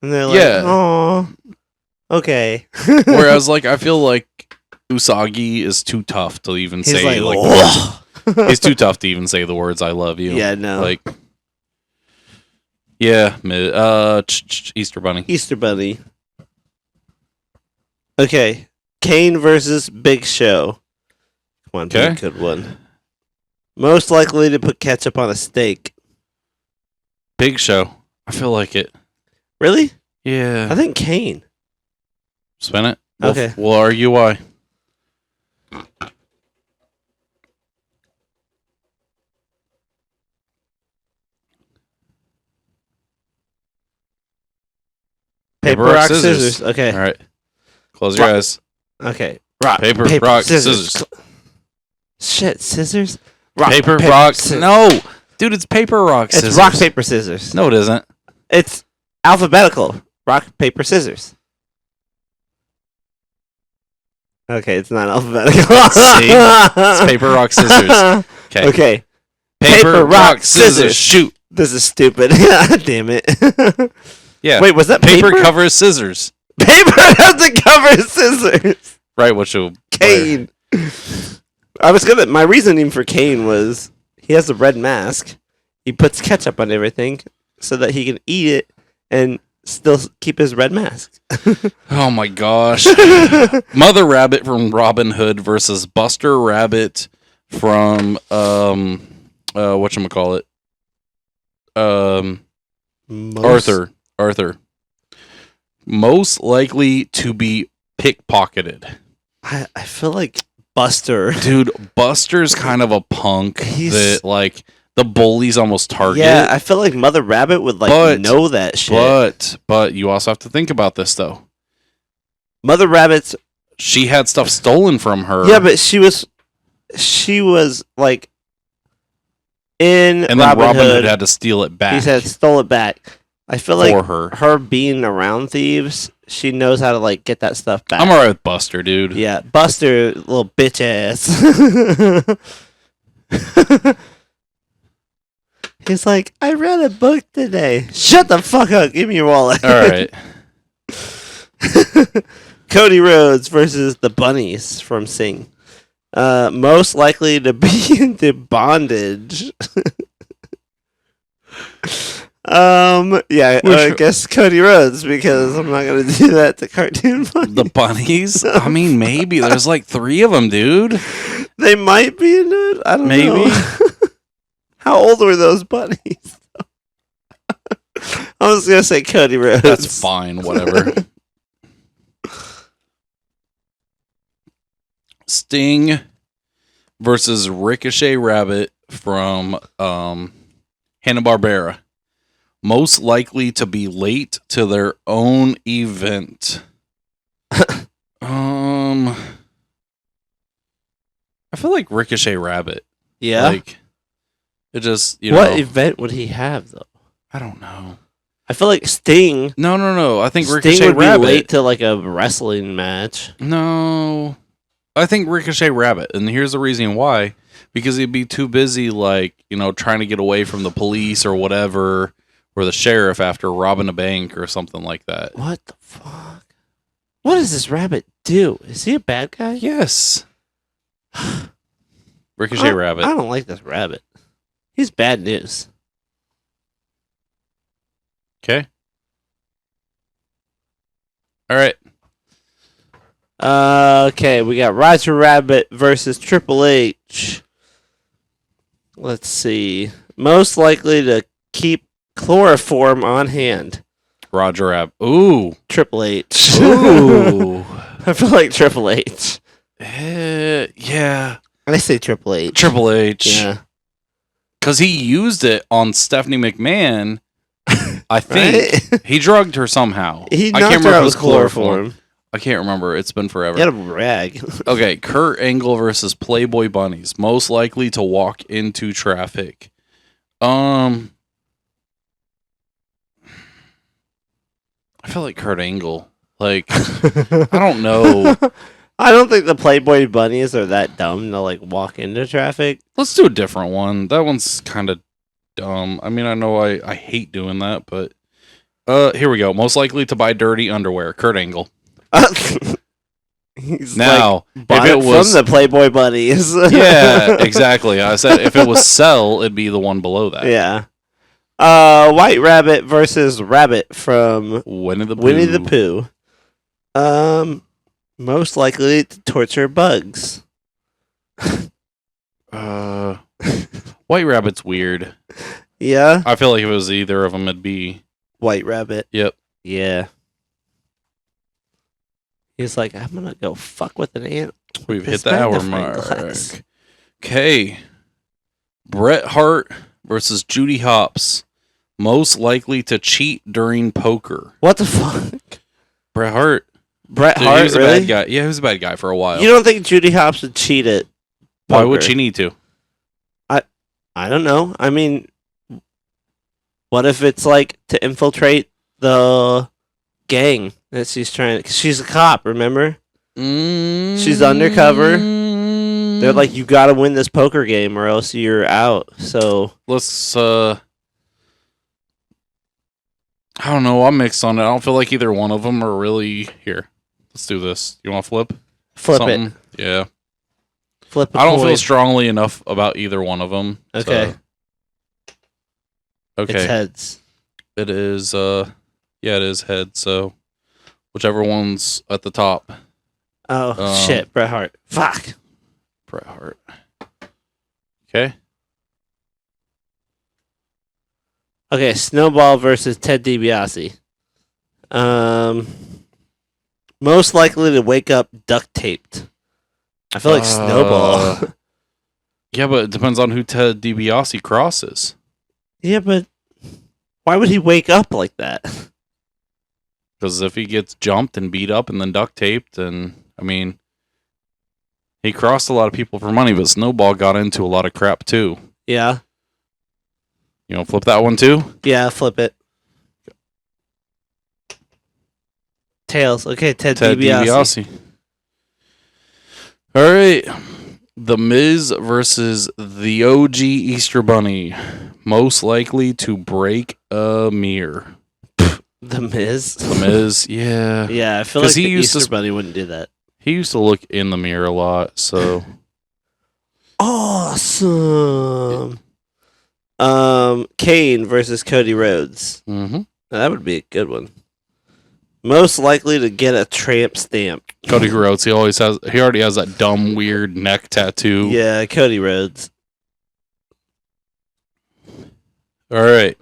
And they're like, Yeah. "Oh, okay." Whereas, like, I feel like Usagi is too tough to even he's say like, like the words. He's too tough to even say the words "I love you." Yeah, no. Like, yeah, Easter Bunny. Easter Bunny. Okay, Kane versus Big Show. Come on, Okay. pick a good one. Most likely to put ketchup on a steak. Big Show. I feel like it. Really? Yeah. I think Kane. Spin it. Okay. We'll argue why. Paper, rock, scissors. Okay. All right. Close your Rock. eyes. Okay. Rock. Paper, rock, scissors. Shit, scissors? Rock, Paper, rock. scissors. No. Dude, it's paper, rock, It's scissors. rock, paper, scissors. No, it isn't. It's alphabetical. Rock, paper, scissors. Okay, it's not alphabetical. See? It's paper, rock, scissors. Okay. Okay. Paper, rock, scissors. Shoot. This is stupid. Damn it. Yeah. Wait, was that Paper paper? covers scissors. Paper has to cover scissors. Right, what you... Kane. My reasoning for Kane was he has a red mask. He puts ketchup on everything so that he can eat it and still keep his red mask. Oh my gosh. Mother Rabbit from Robin Hood versus Buster Rabbit from whatchamacallit? Arthur. Most likely to be pickpocketed. I feel like Buster. Dude, Buster's kind of a punk that like the bullies almost target. Yeah, I feel like Mother Rabbit would know that shit. But you also have to think about this though. Mother Rabbit's She had stuff stolen from her. Yeah, but she was like in and then Robin Hood had to steal it back. He said stole it back. I feel for like her being around thieves, she knows how to like get that stuff back. I'm alright with Buster, dude. Yeah, Buster, little bitch ass. He's like, I read a book today. Shut the fuck up. Give me your wallet. All right. Cody Rhodes versus the Bunnies from Sing. Most likely to be into bondage. Yeah, I guess Cody Rhodes because I'm not gonna do that to cartoon bunnies. The bunnies? I mean, maybe. There's like 3 of them, dude. They might be in it. I don't know. Maybe. How old were those bunnies? I was gonna say Cody Rhodes. That's fine, whatever. Sting versus Ricochet Rabbit from Hanna-Barbera. Most likely to be late to their own event. I feel like Ricochet Rabbit. Yeah. Like, it just, what event would he have though? I don't know. I feel like Sting. No. I think Sting Ricochet would Rabbit. be late to like a wrestling match. No. I think Ricochet Rabbit. And here's the reason why. Because he'd be too busy, like, trying to get away from the police or whatever, or the sheriff after robbing a bank or something like that. What the fuck? What does this rabbit do? Is he a bad guy? Yes. Ricochet Rabbit. I don't like this rabbit. He's bad news. Okay. All right. Okay, we got Roger Rabbit versus Triple H. Let's see. Most likely to keep chloroform on hand. Roger Rabbit. Ooh. Triple H. Ooh. I feel like Triple H. Yeah. I say Triple H. Triple H. Yeah. Because he used it on Stephanie McMahon. I think. Right? He drugged her somehow. He I knocked can't her remember out if it was with chloroform. I can't remember. It's been forever. He had a rag. Okay, Kurt Angle versus Playboy Bunnies. Most likely to walk into traffic. I feel like Kurt Angle. Like, I don't know. I don't think the Playboy bunnies are that dumb to like walk into traffic. Let's do a different one. That one's kind of dumb. I mean, I know I hate doing that, but here we go. Most likely to buy dirty underwear. Kurt Angle. He's Now, like, bought if it it was from the Playboy bunnies. yeah, exactly. I said if it was sell, it'd be the one below that. Yeah. White Rabbit versus Rabbit from Winnie the Pooh. Winnie the Pooh. Most likely to torture bugs. White Rabbit's weird. Yeah. I feel like if it was either of them, it'd be. White Rabbit. Yep. Yeah. He's like, I'm gonna go fuck with an ant. We've hit This the hour magnifying mark. glass. Okay. Bret Hart versus Judy Hopps. Most likely to cheat during poker. What the fuck? Bret Hart. Bret Dude, Hart, he was a really? bad guy. Yeah, he was a bad guy for a while. You don't think Judy Hopps would cheat at Why poker? would she need to? I don't know. I mean, what if it's like to infiltrate the gang that she's trying to... Cause she's a cop, remember? She's undercover. They're like, you gotta win this poker game or else you're out. So, Let's, I don't know. I'm mixed on it. I don't feel like either one of them are really... Here, let's do this. You want to flip? flip Something? it. Yeah. Flip a I don't feel coin. strongly enough about either one of them. Okay. Okay. It's heads. It is, yeah, it is head, so whichever one's at the top. Oh, shit. Bret Hart. Fuck. Bret Hart. Okay. Okay, Snowball versus Ted DiBiase. Most likely to wake up duct taped. I feel like Snowball. Yeah, but it depends on who Ted DiBiase crosses. Yeah, but why would he wake up like that? Because if he gets jumped and beat up and then duct taped, and I mean, he crossed a lot of people for money, but Snowball got into a lot of crap too. Yeah. You know, flip that one too? Yeah, flip it. Tails. Okay, Ted DiBiase. All right. The Miz versus the OG Easter Bunny. Most likely to break a mirror. The Miz. The Miz, yeah. Yeah, I feel 'Cause like he the used to Easter Bunny wouldn't do that. He used to look in the mirror a lot, so. Awesome. Kane versus Cody Rhodes. Mm-hmm. That would be a good one. Most likely to get a tramp stamp. Cody Rhodes, he already has that dumb, weird neck tattoo. Yeah, Cody Rhodes. All right.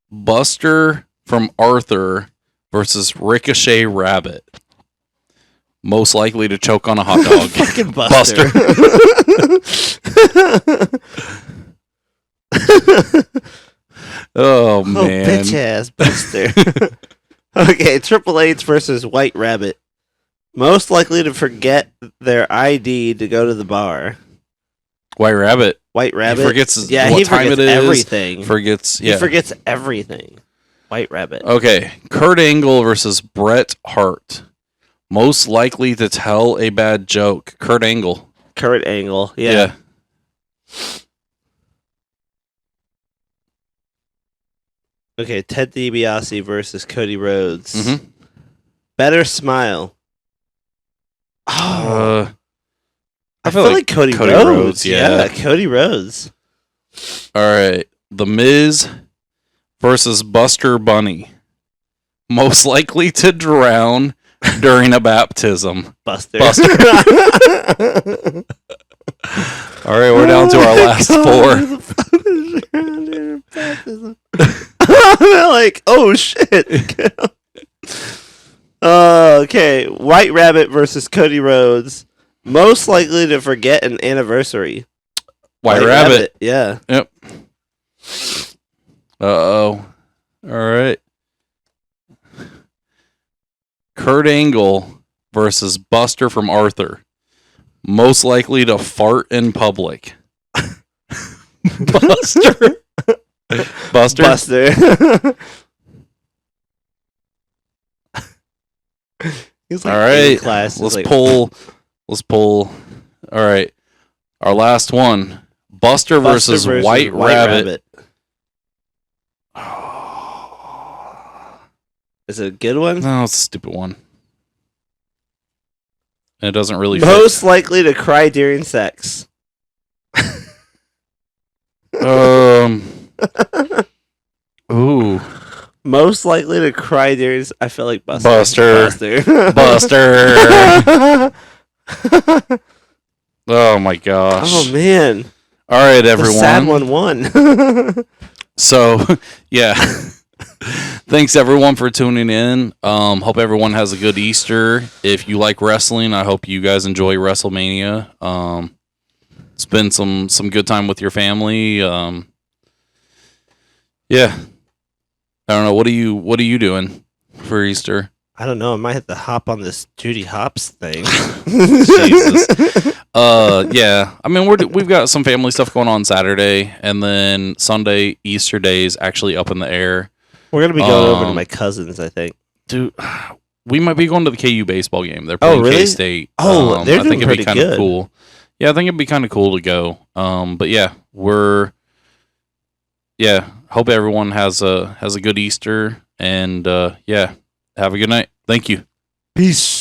Buster from Arthur versus Ricochet Rabbit. Most likely to choke on a hot dog. Fucking Buster. Oh, Oh, man. bitch ass Buster. Okay, Triple H versus White Rabbit. Most likely to forget their ID to go to the bar. White Rabbit. White Rabbit. He forgets yeah, what he time forgets it is. everything. Yeah. He forgets everything. White Rabbit. Okay. Kurt Angle versus Bret Hart. Most likely to tell a bad joke. Kurt Angle. Kurt Angle. Yeah. Okay, Ted DiBiase versus Cody Rhodes. Mm-hmm. Better smile. Oh, I feel like Cody Rhodes. Yeah. Cody Rhodes. All right. The Miz versus Buster Bunny. Most likely to drown during a baptism. Buster. All right, we're down to our last four. Like, oh shit. Okay, White Rabbit versus Cody Rhodes. Most likely to forget an anniversary. White Rabbit. Yeah. Yep. Uh-oh. All right. Kurt Angle versus Buster from Arthur. Most likely to fart in public. Buster. Buster. Buster. He's All like right. in class. Let's like, pull. Let's pull. All right. Our last one. Buster versus White Rabbit. Is it a good one? No, it's a stupid one. And it doesn't really fit. Most likely to cry during sex. Ooh. Most likely to cry during. I feel like Buster. Buster. Buster. Oh my gosh. Oh man. All right, The everyone. sad one won. So, yeah. Thanks everyone for tuning in. Hope everyone has a good Easter. If you like wrestling, I hope you guys enjoy WrestleMania. Spend some good time with your family. Yeah. I don't know. What are you doing for Easter? I don't know. I might have to hop on this Judy Hopps thing. Jesus. Yeah. I mean, we've got some family stuff going on Saturday, and then Sunday, Easter Day is actually up in the air. We're gonna be going over to my cousins, I think. Dude, we might be going to the KU baseball game. They're playing really? K-State. Oh, they're I doing think it'd be pretty kind of good. cool. Yeah, I think it'd be kind of cool to go. But yeah, hope everyone has a good Easter, and yeah, have a good night. Thank you. Peace.